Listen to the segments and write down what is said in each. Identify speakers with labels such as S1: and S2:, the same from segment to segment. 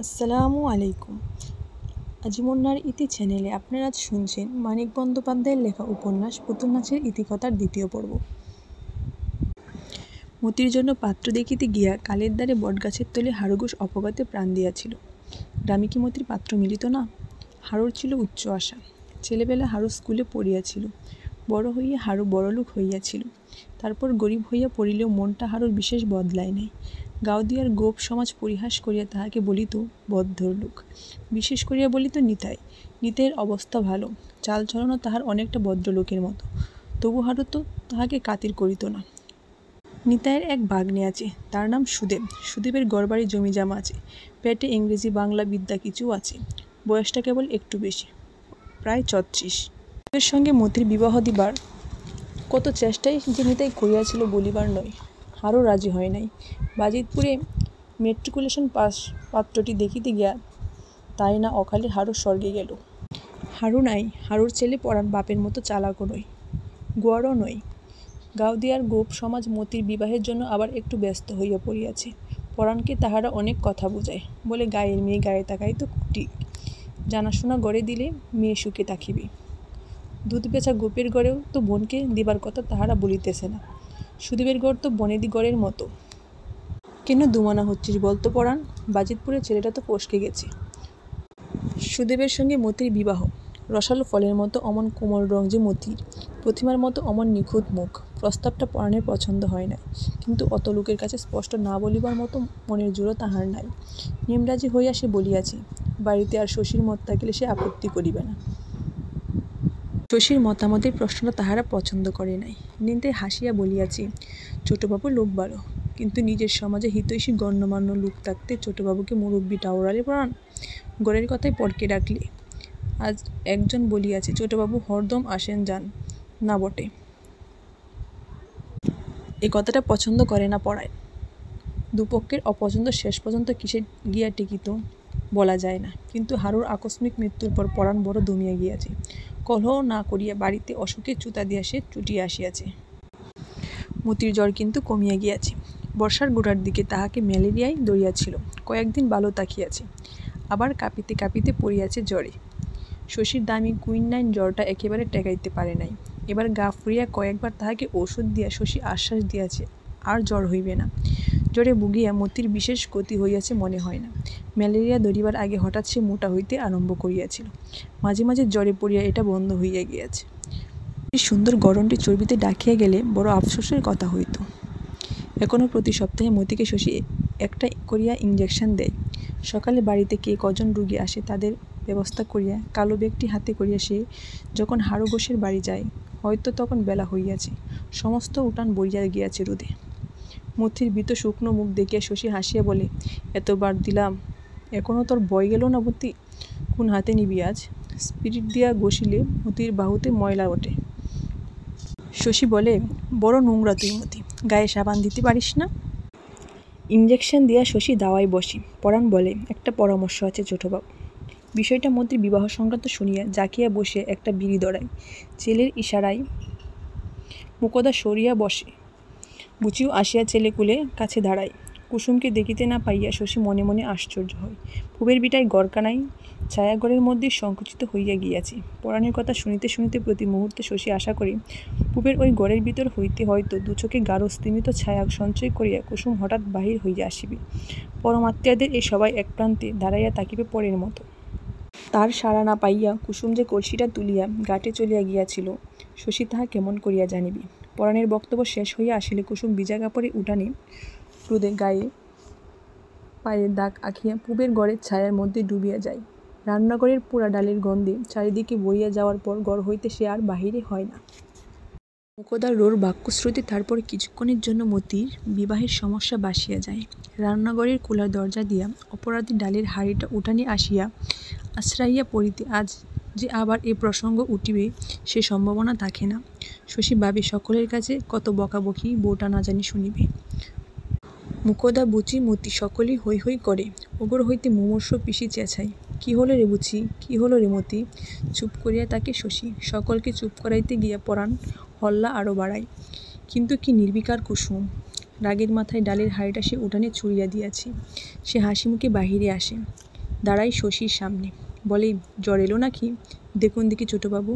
S1: আসসালামু আলাইকুম। আজিমুন্নার ইতি চ্যানেলে আপনারা আজ শুনছেন মানিক বন্দ্যোপাধ্যায়ের লেখা উপন্যাস পুতুল নাচের ইতিকথার দ্বিতীয় পর্ব। মতির জন্য পাত্র দেখিতে গিয়া কালের দ্বারে বটগাছের তলে হারুঘোষ অপঘাতে প্রাণ দিয়াছিল। গ্রামে কি মতির পাত্র মিলিত না? হারুর ছিল উচ্চ আশা। ছেলেবেলা হারু স্কুলে পড়িয়াছিল, বড় হইয়া হারু বড়লোক হইয়াছিল। তারপর গরিব হইয়া পড়িলেও মনটা হারুর বিশেষ বদলায় নাই। গাওদিয়ার গোপ সমাজ পরিহাস করিয়া তাহাকে বলিত বদ্ধলোক, বিশেষ করিয়া বলিত নিতাই। নিতাইয়ের অবস্থা ভালো, চালচলনও তাহার অনেকটা ভদ্রলোকের মতো, তবু হারু তো তাহাকে কাতির করিত না। নিতাইয়ের এক ভাগ্নে আছে, তার নাম সুদেব। সুদেবের গড়বাড়ি জমি জামা আছে, পেটে ইংরেজি বাংলা বিদ্যা কিছু আছে। বয়সটা কেবল একটু বেশি, প্রায় ৩৬। সুদেবের সঙ্গে মতির বিবাহ দিবার কত চেষ্টাই যে নিতাই করিয়াছিল বলিবার নয়। হারু রাজি হয় নাই। বাজিতপুরে মেট্রিকুলেশন পাস পাত্রটি দেখিতে গিয়া তাই না অকালে হারু স্বর্গে গেল। হারু নাই, হারুর ছেলে পরাণ বাপের মতো চালাকও নয়, গোয়ারও নয়। গাওদিয়ার গোপ সমাজ মতির বিবাহের জন্য আবার একটু ব্যস্ত হইয়া পড়িয়াছে। পরাণকে তাহারা অনেক কথা বুঝায়, বলে গায়ের মেয়ে গায়ে তাকাই তো ঠিক, জানাশোনা গড়ে দিলে মেয়ে সুখে থাকিবে। দুধ বেচা গোপের গড়েও তো বোনকে দিবার কথা তাহারা বলিতেছে না। সুদেবের গড় তো বনেদি গড়ের মতো। কেন দুমানা হচ্ছিস বলতো পরাণ? বাজিতপুরের ছেলেটা তো ফসকে গেছে। সুদেবের সঙ্গে মতির বিবাহ। রসালো ফলের মতো অমন কোমল রং যে মতির, প্রতিমার মতো অমন নিখুঁত মুখ। প্রস্তাবটা পরাণের পছন্দ হয় নাই, কিন্তু অত লোকের কাছে স্পষ্ট না বলিবার মতো মনের জোরও তাহার নাই। নিমরাজি হইয়া সে বলিয়াছে, বাড়িতে আর শশীর মত থাকিলে সে আপত্তি করিবে না। শশীর মতামতের প্রশ্নটা তাহারা পছন্দ করে নাই। নিতাই হাসিয়া বলিয়াছে, ছোটবাবু লোক ভালো, কিন্তু নিজের সমাজে হিতৈষী গণ্যমান্য লোক থাকতে ছোটবাবুকে মুরব্বি টাওরালে পড়ান, গড়ের কথায় পড়কে ডাকলে। আজ একজন বলিয়াছে, ছোটবাবু হরদম আসেন যান না বটে। এ কথাটা পছন্দ করে না পড়ায়। দুপক্ষের অপছন্দ শেষ পর্যন্ত কিসে গিয়া টিকিত বলা যায় না। কিন্তু হারুর আকস্মিক মৃত্যুর পর পরাণ বড় দমিয়া গিয়াছে। কলহ না করিয়া বাড়িতে অসুখে চুতা দিয়া সে চুটিয়া আসিয়াছে। মতির জ্বর কিন্তু কমিয়া গিয়াছে। বর্ষার গোড়ার দিকে তাহাকে ম্যালেরিয়ায় ধরিয়াছিল, কয়েকদিন ভালো থাকিয়াছে, আবার কাঁপিতে কাঁপিতে পড়িয়াছে জ্বরে। শশীর দামি কুইনাইন জ্বরটা একেবারে টেকাইতে পারে নাই। এবার গা ফুরিয়া কয়েকবার তাহাকে ঔষধ দিয়া শশী আশ্বাস দিয়াছে আর জ্বর হইবে না। জ্বরে ভুগিয়া মতির বিশেষ গতি হইয়াছে মনে হয় না। ম্যালেরিয়া ধরিবার আগে হঠাৎ সে মোটা হইতে আরম্ভ করিয়াছিল, মাঝে মাঝে জ্বরে পড়িয়া এটা বন্ধ হইয়া গিয়াছে। এই সুন্দর গরমটি চর্বিতে ডাকিয়া গেলে বড় আফসোসের কথা হইত। এখনও প্রতি সপ্তাহে মতিকে শশী একটা করিয়া ইঞ্জেকশন দেয়। সকালে বাড়িতে কে কজন রুগী আসে তাদের ব্যবস্থা করিয়া কালো ব্যাগটি হাতে করিয়া সে যখন হারু ঘোষের বাড়ি যায়, হয়তো তখন বেলা হইয়াছে, সমস্ত উঠান ভরিয়া গিয়াছে রোদে। মতির ভীত শুকনো মুখ দেখিয়া শশী হাসিয়া বলে, এতবার দিলাম, এখনও তোর ভয় গেল না মতি? কোন হাতে নিবি আজ? স্পিরিট দিয়া ঘষিলে মতির বাহুতে ময়লা ওঠে। শশী বলে, বড় নোংরা তুই মতি, গায়ে সাবান দিতে পারিস না? ইঞ্জেকশন দিয়া শশী দাওয়ায় বসি। পরাণ বলে, একটা পরামর্শ আছে ছোটবাবু। বিষয়টা মতির বিবাহ সংক্রান্ত শুনিয়া জাকিয়া বসিয়া একটা বিড়ি ধরায়। ছেলের ইশারায় মুকদা সরিয়া বসে। বুচিও আসিয়া ছেলে কুলে কাছে দাঁড়ায়। কুসুমকে দেখিতে না পাইয়া শশী মনে মনে আশ্চর্য হয়। পুবের বিটায় গড়কানাই ছায়াঘরের মধ্যে সংকুচিত হইয়া গিয়াছে। পরাণের কথা শুনিতে শুনিতে প্রতি মুহূর্তে শশী আশা করি পুবের ওই ঘরের ভিতর হইতে হয়তো দুচোখে গাঢ় স্তিমিত ছায়া সঞ্চয় করিয়া কুসুম হঠাৎ বাহির হইয়া আসিবে। পরমাত্মীয়দের এই সবাই এক প্রান্তে দাঁড়াইয়া থাকিবে পরের মতো। তার সাড়া না পাইয়া কুসুম যে কলসিটা তুলিয়া ঘাটে চলিয়া গিয়াছিল, শশী তাহা কেমন করিয়া জানিবে? পরাণের বক্তব্য শেষ হইয়া আসিলে কুসুম ভিজা কাপড়ে উঠানে রোদে গায়ে পায়ে দাগ আঁকিয়া পুবের ঘরের ছায়ার মধ্যে ডুবিয়া যায়। রান্নাঘরের পোড়া ডালের গন্ধে চারিদিকে বইয়া যাওয়ার পর ঘর হইতে সে আর বাহিরে হয় না। মুকদার রোর বাক্যশ্রুতি তারপর কিছুক্ষণের জন্য মতির বিবাহের সমস্যা বাসিয়া যায়। রান্নাঘরের খোলা দরজা দিয়া অপরাধী ডালের হাঁড়িটা উঠানে আসিয়া আশ্রাইয়া পড়িতে আজ যে আবার এ প্রসঙ্গ উঠিবে সে সম্ভাবনা থাকে না। শশী ভাবে সকলের কাছে কত বকাবকি বউটা না জানি শুনিবে। মুকদা, বুচি, মতি সকলেই হৈ হৈ করে। ওগর হইতে মুমূর্ষ পিসি চেঁচায়, কি হলো রে বুচি, কি হলো রে মতি? চুপ করিয়া তাকে শশী। সকলকে চুপ করাইতে গিয়া পরাণ হল্লা আরও বাড়ায়। কিন্তু কি নির্বিকার কুসুম! রাগের মাথায় ডালের হাঁড়িটা সে উঠানে ছুঁড়িয়া দিয়াছে। সে হাসি মুখে বাহিরে আসে। দাঁড়াই শশীর সামনে, বলে, জ্বর এলো নাকি? দেখুন দেখি ছোটবাবু।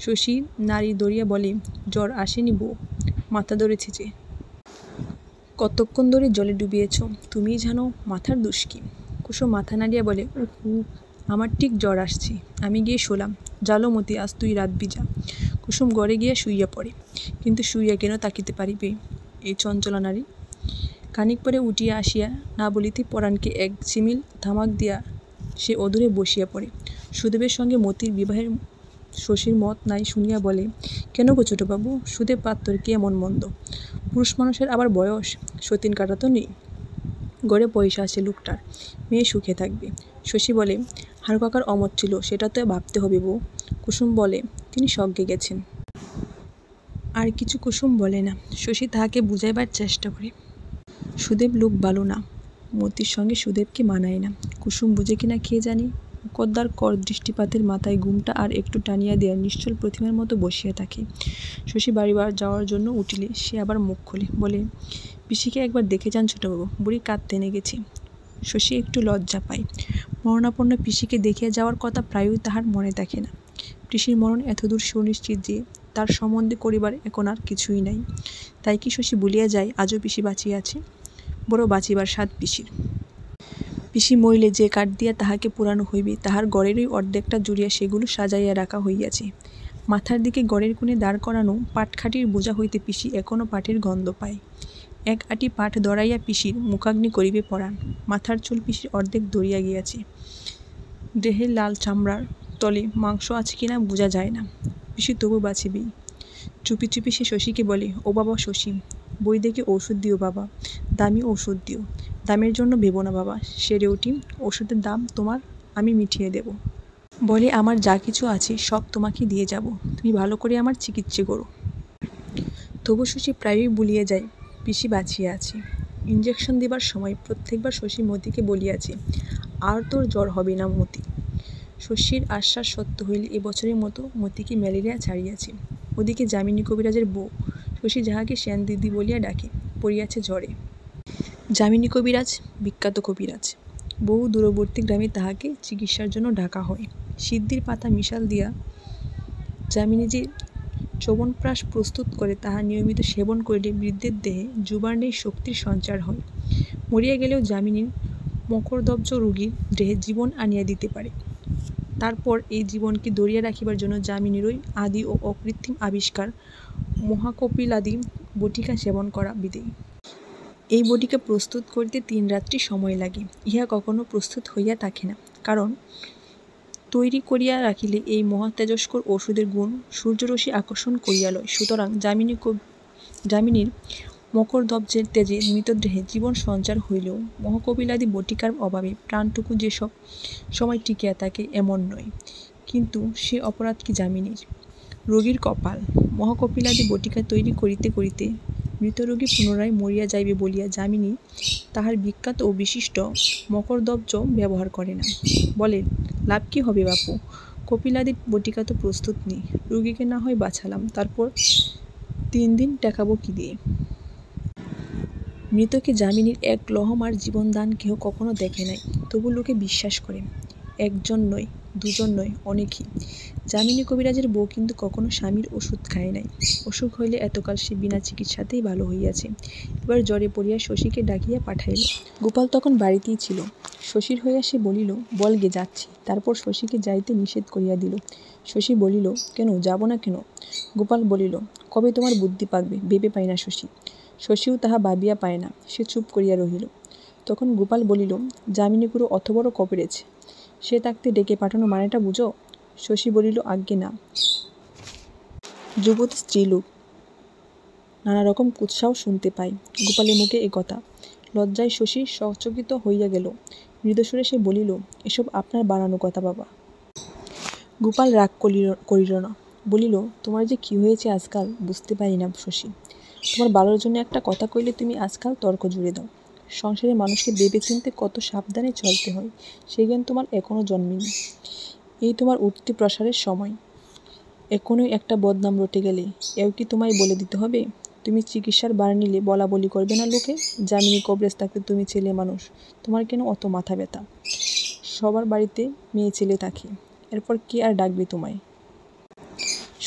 S1: শশী নাড়ি ধরিয়া বলে, জ্বর আসেনি বউ, মাথা ধরেছে যে। কতক্ষণ ধরে জলে ডুবিয়েছ, তুমিই জানো মাথার দোষ কি? কুসুম মাথা নাড়িয়া বলে, উহু, আমার ঠিক জ্বর আসছে, আমি গিয়ে শোলাম। জালো মতি, আজ তুই রাত বিজা। কুসুম ঘরে গিয়া শুইয়া পড়ে, কিন্তু শুইয়া কেন তাকিতে পারিবে এই চঞ্চলা নারী? খানিক পরে উঠিয়া আসিয়া না বলিতে পরাণকে এক চিমিল ধামাক দিয়া সে অদূরে বসিয়া পড়ে। সুদেবের সঙ্গে মতির বিবাহের শশীর মত নাই শুনিয়া বলে, কেন গো ছোটবাবু, সুদেব পাত্তর কি এমন মন্দ? পুরুষ মানুষের আবার বয়স, সতীন কাটা তো নেই। ঘরে পয়সা আছে লোকটার, মেয়ে সুখে থাকবে। শশী বলে, হারু কাকার অমত ছিল, সেটা তো ভাবতে হবে বউ। কুসুম বলে, তিনি স্বর্গে গেছেন। আর কিছু কুসুম বলে না। শশী তাহাকে বুঝাইবার চেষ্টা করে, সুদেব লোক ভালো না, মতির সঙ্গে সুদেবকে মানায় না। কুসুম বুঝে কিনা কে জানে। মুকদ্দার কর দৃষ্টিপাতের মাথায় ঘুমটা আর একটু টানিয়া দেয়া নিশ্চল প্রতিমার মতো বসিয়া থাকে। শশী বাড়ি যাওয়ার জন্য উঠিলে সে আবার মুখ খোলে, বলে, পিসিকে একবার দেখে যান ছোটবাবু, বুড়ি কাঁদ টেনে গেছে। শশী একটু লজ্জা পায়। মরণাপন্ন পিসিকে দেখিয়া যাওয়ার কথা প্রায়ই তাহার মনে থাকে না। পিসির মরণ এতদূর সুনিশ্চিত যে তার সম্বন্ধে করিবার এখন আর কিছুই নাই। তাই কি শশী বলিয়া যায় আজও পিসি বাঁচিয়া আছে? বড় বাঁচিবার স্বাদ পিসির। পিসি মরিলে যে কাঠ দিয়া তাহাকে পুরানো হইবে তাহার গড়েরই অর্ধেকটা জুড়িয়া সেগুলো সাজাইয়া রাখা হইয়াছে। মাথার দিকে গড়ের কোণে দাঁড় করানো পাটখাটির বোঝা হইতে পিসি এখনও পাটের গন্ধ পায়। এক আটি পাট ধরাইয়া পিসির মুখাগ্নি করিবে পরাণ। মাথার চুল পিসির অর্ধেক ধরিয়া গিয়াছে। দেহের লাল চামড়ার তলে মাংস আছে কিনা বোঝা যায় না। পিসি তবু বাঁচিবেই। চুপি চুপি সে শশীকে বলে, ও বাবা শশী, বই দেখে ঔষধ দিও বাবা, দামি ঔষধ দিও। দামের জন্য ভেবো না বাবা, সেরে উঠি, ওষুধের দাম তোমার আমি মিটিয়ে দেব। বলে, আমার যা কিছু আছে সব তোমাকে দিয়ে যাব, তুমি ভালো করে আমার চিকিৎসা করো। তবু শশী প্রায়ই ভুলিয়ে যায় পিসি বাঁচিয়া আছে। ইঞ্জেকশন দেবার সময় প্রত্যেকবার শশী মতিকে বলিয়াছে, আর তোর জ্বর হবে না মতি। শশীর আশ্বাস সত্য হইলে এবছরের মতো মতিকে ম্যালেরিয়া ছাড়িয়াছে। ওদিকে যামিনী কবিরাজের বউ, শশী যাহাকে সেন দিদি বলিয়া ডাকে, পড়িয়াছে জ্বরে। যামিনী কবিরাজ বিখ্যাত কবিরাজ। বহু দূরবর্তী গ্রামে তাহাকে চিকিৎসার জন্য ডাকা হয়। সিদ্ধির পাতা মিশাল দিয়া যামিনী যে চবনপ্রাশ প্রস্তুত করে তাহা নিয়মিত সেবন করিলে বৃদ্ধের দেহে যুবাণের শক্তির সঞ্চার হয়। মরিয়া গেলেও যামিনীর মকরদব্জ রোগীর দেহে জীবন আনিয়া দিতে পারে। তারপর এই জীবনকে ধরিয়া রাখিবার জন্য যামিনীরই আদি ও অকৃত্রিম আবিষ্কার মহাকপিলাদি বটিকা সেবন করা বিধেয়। এই বটিকা প্রস্তুত করিতে 3 রাত্রি সময় লাগে। ইহা কখনো প্রস্তুত হইয়া থাকে না, কারণ তৈরি করিয়া রাখিলে এই মহাতেজস্কর ওষুধের গুণ সূর্যরশ্মি আকর্ষণ করিয়া লয়। সুতরাং যামিনীর মকরদব্জের তেজে মৃতদেহে জীবন সঞ্চার হইলেও মহাকপিলাদি বটিকার অভাবে প্রাণটুকু যে সব সময় টিকিয়া থাকে এমন নয়। কিন্তু সে অপরাধ কি যামিনীর? রোগীর কপাল। মহাকপিলাদি বটিকা তৈরি করিতে করিতে মৃত রোগী পুনরায় মরিয়া যাইবে বলিয়া যামিনী তাহার বিখ্যাত ও বিশিষ্ট মকরদব্জ ব্যবহার করে না। বলে, লাভ কি হবে বাপু, কপিলাদি বটিকা তো প্রস্তুত নেই, রোগীকে না হয় বাঁচালাম, তারপর 3 দিন টেকাবো কি দিয়ে? মৃতকে যামিনীর এক লহমার জীবনদান কেহ কখনো দেখে নাই, তবু লোকে বিশ্বাস করে। 1 জন নয়, 2 জন নয়, অনেকই। যামিনী কবিরাজের বউ কিন্তু কখনো স্বামীর ওষুধ খায় নাই। অসুখ হইলে এতকাল সে বিনা চিকিৎসাতেই ভালো হইয়াছে। এবার জ্বরে পড়িয়া শশীকে ডাকিয়া পাঠাইল। গোপাল তখন বাড়িতেই ছিল। শশীর হইয়া সে বলিল, বল গে যাচ্ছি। তারপর শশীকে যাইতে নিষেধ করিয়া দিল। শশী বলিল, কেন যাব না কেন? গোপাল বলিল, কবে তোমার বুদ্ধি পাকবে ভেবে পাই না শশী। শশীও তাহা ভাবিয়া পায় না, সে চুপ করিয়া রহিল। তখন গোপাল বলিল, যামিনী গুরু অত বড় কপিরেছ, সে থাকতে ডেকে পাঠানো মানেটা বুঝো? শশী বলিল, আজ্ঞে না, যুবতী স্ত্রীলোক, নানা রকম কুৎসাও শুনতে পাই। গোপালের মুখে এ কথা। লজ্জায় শশী সচকিত হইয়া গেল। মৃদুস্বরে সে বলিল, এসব আপনার বানানো কথা বাবা। গোপাল রাগ করিল না, বলিল, তোমার যে কি হয়েছে আজকাল বুঝতে পারি না শশী। তোমার ভালোর জন্য একটা কথা কইলে তুমি আজকাল তর্ক জুড়ে দাও। সংসারে মানুষকে ভেবে চিনতে কত সাবধানে চলতে হয় সেই জ্ঞান তোমার এখনও জন্মেনি। এই তোমার উঠতি প্রসারের সময়, এখনই একটা বদনাম রটে গেলে এও কি তোমায় বলে দিতে হবে? তুমি চিকিৎসার ভার নিলে বলা বলি করবে না লোকে? যামিনী কবরেজ থাকতে তুমি ছেলে মানুষ, তোমার কেন অত মাথা ব্যথা? সবার বাড়িতে মেয়ে ছেলে থাকে, এরপর কে আর ডাকবে তোমায়?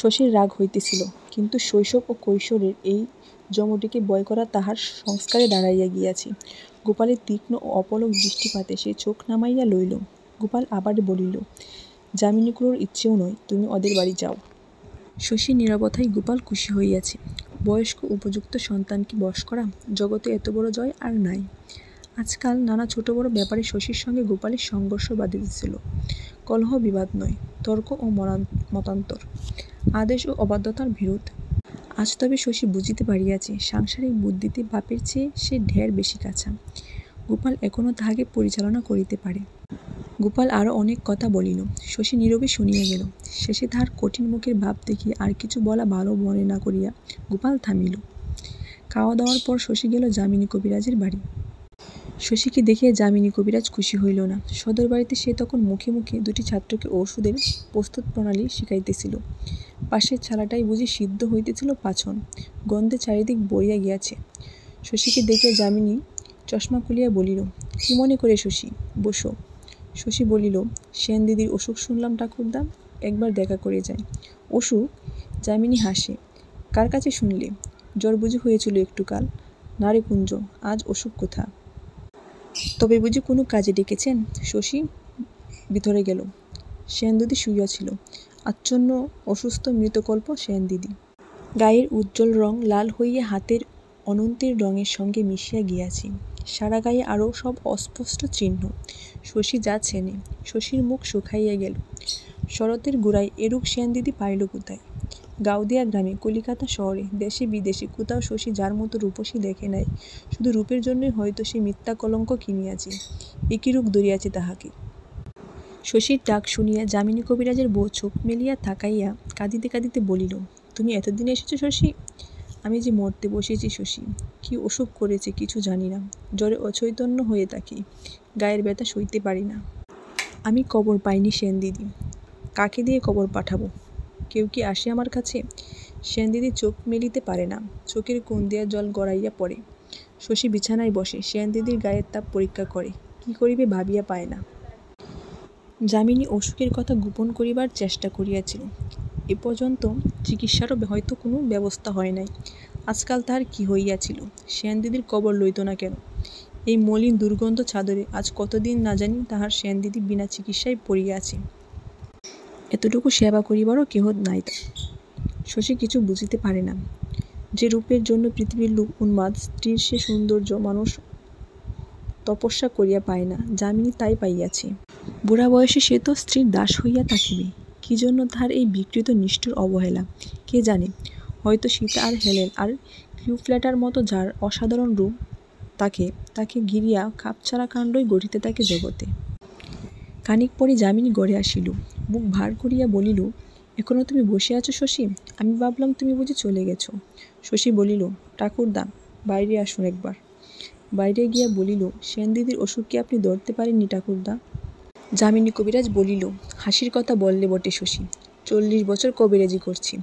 S1: শশীর রাগ হইতেছিল, কিন্তু শৈশব ও কৈশোরের এই যমটিকে বয় করা তাহার সংস্কারে দাঁড়াইয়া গিয়াছে। গোপালের তীক্ষ্ণ ও অপলক দৃষ্টিপাতে সে চোখ নামাইয়া লইল। গোপাল আবার বলিল, যামিনীকুলোর ইচ্ছেও নয় তুমি ওদের বাড়ি যাও। শশীর নীরবতায় গোপাল খুশি হইয়াছে। বয়স্ক উপযুক্ত সন্তানকে বশ করা জগতে এত বড় জয় আর নাই। আজকাল নানা ছোট বড় ব্যাপারে শশীর সঙ্গে গোপালের সংঘর্ষ বাধিতেছিল। কলহ বিবাদ নয়, তর্ক ও মতান্তর, আদেশ ও অবাধ্যতার বিরোধ। আজ তবে শশী বুঝিতে পারিয়াছে, সাংসারিক বুদ্ধিতে বাপের চেয়ে সে ঢের বেশি কাঁচা। গোপাল এখনও তাহাকে পরিচালনা করিতে পারে। গোপাল আরও অনেক কথা বলিল, শশী নীরবে শুনিয়া গেল। শেষে তাহার কঠিন মুখের ভাব দেখিয়া আর কিছু বলা ভালো মনে না করিয়া গোপাল থামিল। খাওয়া দাওয়ার পর শশী গেল যামিনী কবিরাজের বাড়ি। শশীকে দেখিয়া যামিনী কবিরাজ খুশি হইল না। সদর বাড়িতে সে তখন মুখে মুখে দুটি ছাত্রকে ঔষধের প্রস্তুত প্রণালী শিখাইতেছিল। পাশের ছালাটাই বুঝি সিদ্ধ হইতেছিল পাছন, গন্ধে চারিদিক ভরিয়া গিয়াছে। শশীকে দেখিয়া যামিনী চশমা খুলিয়া বলিল, কি মনে করে শশী, বসো। শশী বলিল, সেন দিদির অসুখ শুনলাম ঠাকুরদা, একবার দেখা করে যায়। অসুখ? যামিনী হাসে, কার কাছে শুনলে? জ্বর বুঝি হয়েছিল একটু কাল? না রে কুঞ্জ, আজ অসুখ কোথা? তবে বুঝি কোনো কাজে ডেকেছেন? শশী ভিতরে গেল। সেন দিদি শুইয়াছিল, আচ্ছন্ন অসুস্থ মৃতকল্প সেন দিদি। গায়ের উজ্জ্বল রং লাল হইয়া হাতের অনন্তের রঙের সঙ্গে মিশিয়া গিয়াছে। সারা গায়ে আরও সব অস্পষ্ট চিহ্ন। শশী যা চেনে। শশীর মুখ শুকাইয়া গেল। শরতের গোড়ায় এরূপ সেন দিদি পাইল কোথায়? গাউদিয়া গ্রামে, কলিকাতা শহরে, দেশে বিদেশে কোথাও শশী যার মতো রূপসী দেখে নাই। শুধু রূপের জন্যই হয়তো সে মিথ্যা কলঙ্ক কিনিয়াছে। একই রূপ ধরিয়াছে তাহাকে। শশীর ডাক শুনিয়া যামিনী কবিরাজের বউ চোখ মেলিয়া তাকাইয়া কাঁদিতে কাঁদিতে বলিল, তুমি এতদিন এসেছো শশী? আমি যে মরতে বসেছি শশী। কি অসুখ করেছে কিছু জানি না, জ্বরে অচৈতন্য হয়ে থাকি, গায়ের ব্যথা সইতে পারি না। আমি কবর পাইনি সেন দিদি, কাকে দিয়ে কবর পাঠাবো? কেউ কি আসে আমার কাছে? সেন দিদি চোখ মেলিতে পারে না, চোখের কোণ দিয়া জল গড়াইয়া পড়ে। শশী বিছানায় বসে সেন দিদির গায়ের তাপ পরীক্ষা করে, কি করিবে ভাবিয়া পায় না। যামিনী অসুখের কথা গোপন করিবার চেষ্টা করিয়াছিল। এ পর্যন্ত চিকিৎসারও হয়তো কোনো ব্যবস্থা হয় নাই। আজকাল তাহার কি হইয়াছিল? সেন দিদির কবর লইত না কেন? এই মলিন দুর্গন্ধ চাদরে আজ কতদিন না জানি তাহার সেন দিদি বিনা চিকিৎসায় পড়িয়া আছে। এতটুকু সেবা করিবারও কেহ নাই তার। শশী কিছু বুঝিতে পারে না। যে রূপের জন্য পৃথিবীর লোক উন্মাদ, স্ত্রীর সে সৌন্দর্য মানুষ তপস্যা করিয়া পায় না, যামিনী তাই পাইয়াছে। বুড়া বয়সে সে তো স্ত্রীর দাস হইয়া থাকিবে। কি জন্য তাহার এই বিকৃত নিষ্ঠুর অবহেলা কে জানে? হয়তো সীতা আর হেলেন আর ক্লিওপেট্রার মতো যার অসাধারণ রূপ, তাকে ঘিরিয়া খাপছাড়া কাণ্ডই ঘটিতে থাকে জগতে। খানিক পরে যামিনী ঘরে আসিল, বুক ভার করিয়া বলিল, এখনো তুমি বসে আছো শশী? আমি ভাবলাম তুমি বুঝি চলে গেছো। শশী বলিল, ঠাকুরদা বাইরে আসুন একবার। বাইরে গিয়া বলিল, সেন দিদির অসুখ কি আপনি ধরতে পারেননি ঠাকুরদা? যামিনী কবিরাজ বলিল, হাসির কথা বললে বটে শশী, 40 বছর কবিরাজি করছি,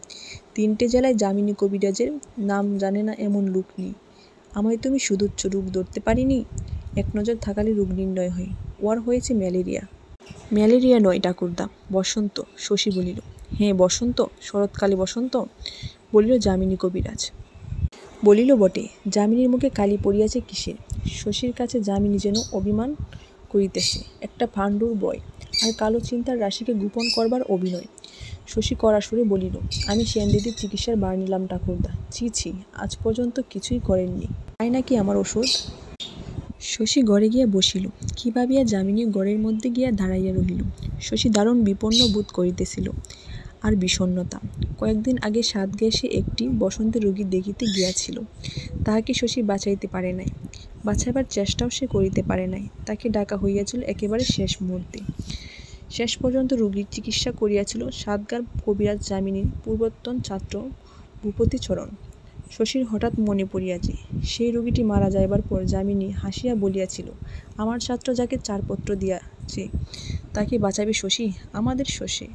S1: 3টে জেলায় যামিনী কবিরাজের নাম জানে না এমন লোক নেই। আমায় তুমি সুদুচ্চ রোগ ধরতে পারিনি? এক নজর থাকালে রোগ নির্ণয় হয়। ওর হয়েছে ম্যালেরিয়া। ম্যালেরিয়া নয় ঠাকুরদা, বসন্ত। শশী বলিল, হ্যাঁ বসন্ত, শরৎকালে বসন্ত, বলিল যামিনী কবিরাজ। বলিল বটে, যামিনীর মুখে কালি পড়িয়াছে কিসের? শশীর কাছে যামিনী যেন অভিমান করিতেছে, একটা পাণ্ডুর বয় আর কালো চিন্তার রাশিকে গোপন করবার অভিনয়। শশী কড়া সুরে বলিল, আমি সেন দিদির চিকিৎসার বার নিলাম ঠাকুরদা। ছি ছি, আজ পর্যন্ত কিছুই করেননি, তাই নাকি আমার ওষুধ? শশী ঘরে গিয়া বসিল। কি ভাবিয়া যামিনী ঘরের মধ্যে গিয়া দাঁড়াইয়া রহিল। শশী দারুণ বিপন্ন বোধ করিতেছিল, আর বিষণ্ণতা। কয়েকদিন আগে সাতগ্রাসে একটি বসন্তের রোগী দেখিতে গিয়াছিল। তাহাকে শশী বাঁচাইতে পারে নাই, বাঁচাইবার চেষ্টাও সে করিতে পারে নাই। তাকে ডাকা হইয়াছিল একেবারে শেষ মুহূর্তে। শেষ পর্যন্ত রোগীর চিকিৎসা করিয়াছিল সাতগার কবিরাজ যামিনীর পূর্বতন ছাত্র ভূপতিচরণ। শশীর হঠাৎ মনে পড়িয়াছে, সেই রোগীটি মারা যাইবার পর যামিনী হাসিয়া বলিয়াছিল, আমার ছাত্র যাকে চারপত্র দিয়াছে তাকে বাঁচাবে শশী, আমাদের শশী।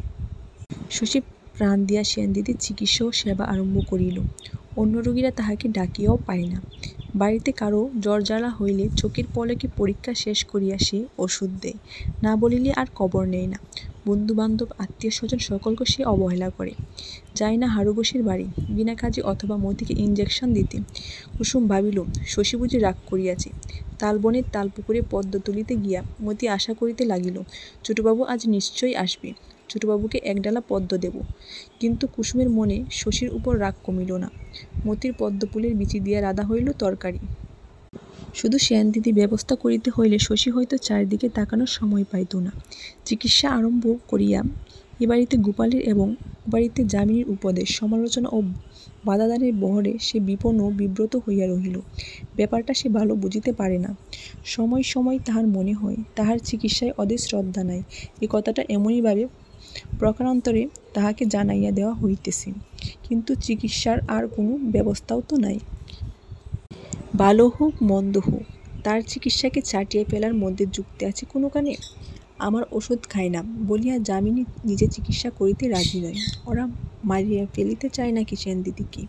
S1: শশী প্রাণ দিয়া সেন দিদির চিকিৎসা ও সেবা আরম্ভ করিল। অন্য রোগীরা তাহাকে ডাকিয়াও পায় না। বাড়িতে কারো জ্বর-জ্বালা হইলে চোখের পলকে পরীক্ষা শেষ করিয়া সে ওষুধ দেয়, না বলিলে আর খবর নেয় না। বন্ধু-বান্ধব, আত্মীয়-স্বজন সকলকে সে অবহেলা করে। যায় না হারুবশীর বাড়ি বিনা কাজে অথবা মতিকে ইঞ্জেকশন দিতে। কুসুম ভাবিল, শশী বুঝি রাগ করিয়াছে। তালবনের তালপুকুরে পদ্ম তুলিতে গিয়া মতি আশা করিতে লাগিল, ছোটবাবু আজ নিশ্চয়ই আসবে, ছোটবাবুকে একডালা পদ্ম দেব। কিন্তু কুসুমের মনে শশীর উপর রাগ কমিল না। মতির পদ্মফুলের বিচি দিয়া রাঁধা হইল তরকারি। শুধু সেনদিদি ব্যবস্থা করিতে হইলে শশী হয়তো চারিদিকে তাকানোর সময় পাইত না। চিকিৎসা আরম্ভ করিয়া এ বাড়িতে গোপালের এবং ও বাড়িতে যামিনীর উপদেশ, সমালোচনা ও বাধাদানের বহরে সে বিপন্ন ও বিব্রত হইয়া রহিল। ব্যাপারটা সে ভালো বুঝিতে পারে না। সময় সময় তাহার মনে হয় তাহার চিকিৎসায় ওদের শ্রদ্ধা নাই। এ কথাটা এমনইভাবে প্রকারান্তরে তাহাকে জানাইয়া দেওয়া হইতেছে, কিন্তু চিকিৎসার আর কোনো ব্যবস্থাও তো নাই। ভালো হোক মন্দ হোক, তার চিকিৎসাকে চাটিয়া ফেলার মধ্যে যুক্তি আছে কোনোখানে? আমার ওষুধ খায় না বলিয়া যামিনী নিজে চিকিৎসা করিতে রাজি নয়। ওরা মারিয়া ফেলিতে চায় নাকি সেনদিদিকে?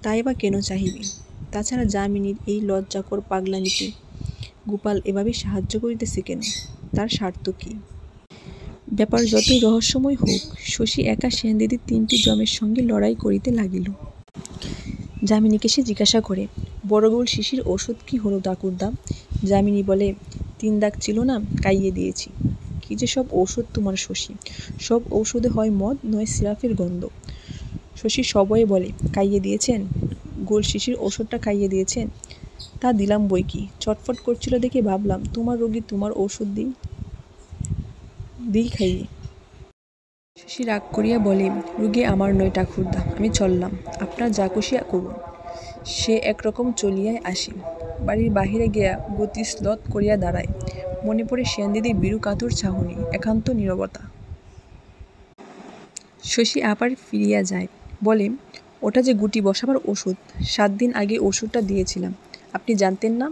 S1: তাই বা কেন চাহিবে? তাছাড়া যামিনীর এই লজ্জাকর পাগলামিতে গোপাল এভাবে সাহায্য করিতেছে কেন? তার স্বার্থ কী? ব্যাপার যতই রহস্যময় হোক, শশী একা সেনদিদির 3টি জমের সঙ্গে লড়াই করিতে লাগিল। যামিনীকে সে জিজ্ঞাসা করে, বড় গোল শিশির ওষুধ কি হলো ঠাকুরদা? যামিনী বলে, 3 দাগ ছিল না, খাইয়ে দিয়েছি। কি যে সব ঔষধ তোমার শশী, সব ঔষধে হয় মদ নয় সিরাপের গন্ধ। শশী সবয়ে বলে, খাইয়ে দিয়েছেন? গোল শিশির ওষুধটা খাইয়ে দিয়েছেন? তা দিলাম বই কি, চটফট করছিল দেখে ভাবলাম তোমার রোগী তোমার ঔষধ দিই খাইয়ে। শশী রাগ করিয়া বলে, রোগী আমার নয় ঠাকুরদা, আমি চললাম, আপনার যা খুশি করুন। সে একরকম চলিয়াই আসে। বাড়ির বাহিরে গিয়া গতি স্লথ করিয়া দাঁড়ায়। মনে পড়ে সেনদিদির বিরু কাতর চাহনি, একান্ত নীরবতা। শশী আবার ফিরিয়া যায়, বলে, ওটা যে গুটি বসাবার ওষুধ, 7 দিন আগে ওষুধটা দিয়েছিলাম, আপনি জানতেন না?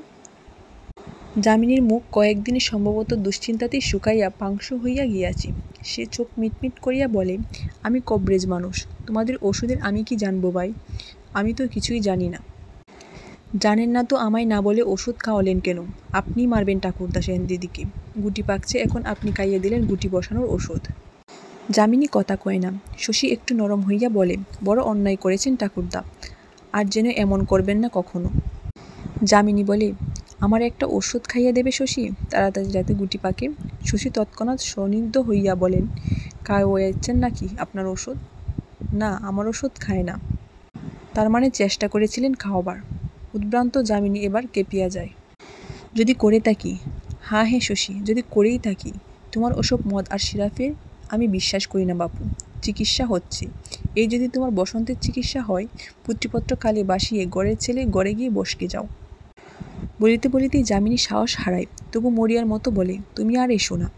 S1: যামিনীর মুখ কয়েকদিনে সম্ভবত দুশ্চিন্তাতেই শুকাইয়া পাংশু হইয়া গিয়াছে। সে চোখ মিটমিট করিয়া বলে, আমি কবরেজ মানুষ, তোমাদের ওষুধের আমি কি জানবো ভাই? আমি তো কিছুই জানি না। জানেন না তো আমায় না বলে ওষুধ খাওয়ালেন কেন? আপনিই মারবেন ঠাকুরদা সেনদিদিকে। গুটি পাকছে এখন, আপনি খাইয়ে দিলেন গুটি বসানোর ওষুধ। যামিনী কথা কয় না। শশী একটু নরম হইয়া বলে, বড় অন্যায় করেছেন ঠাকুরদা, আর যেন এমন করবেন না কখনো। যামিনী বলে, আমার একটা ওষুধ খাইয়ে দেবে শশী, তাড়াতাড়ি যাতে গুটি পাকে। শশী তৎক্ষণাৎ স্বনিগ্ধ হইয়া বলেন, খাওয়াচ্ছেন নাকি আপনার ওষুধ? না, আমার ওষুধ খায় না। তার মানে চেষ্টা করেছিলেন খাওয়াবার? উদ্ভ্রান্ত যামিনী এবার কেঁপিয়া যায়। যদি করে থাকি? হ্যাঁ শশী, যদি করেই থাকি। তোমার ওসব মদ আর সিরাপে আমি বিশ্বাস করি না বাপু। চিকিৎসা হচ্ছে, এই যদি তোমার বসন্তের চিকিৎসা হয়, পুত্রপত্র কালে বাসিয়ে গড়ের ছেলে গড়ে গিয়ে বসকে যাও। বলিতে বলিতেই যামিনী সাহস হারায়, তবু মরিয়ার মতো বলে, তুমি আর এসো না।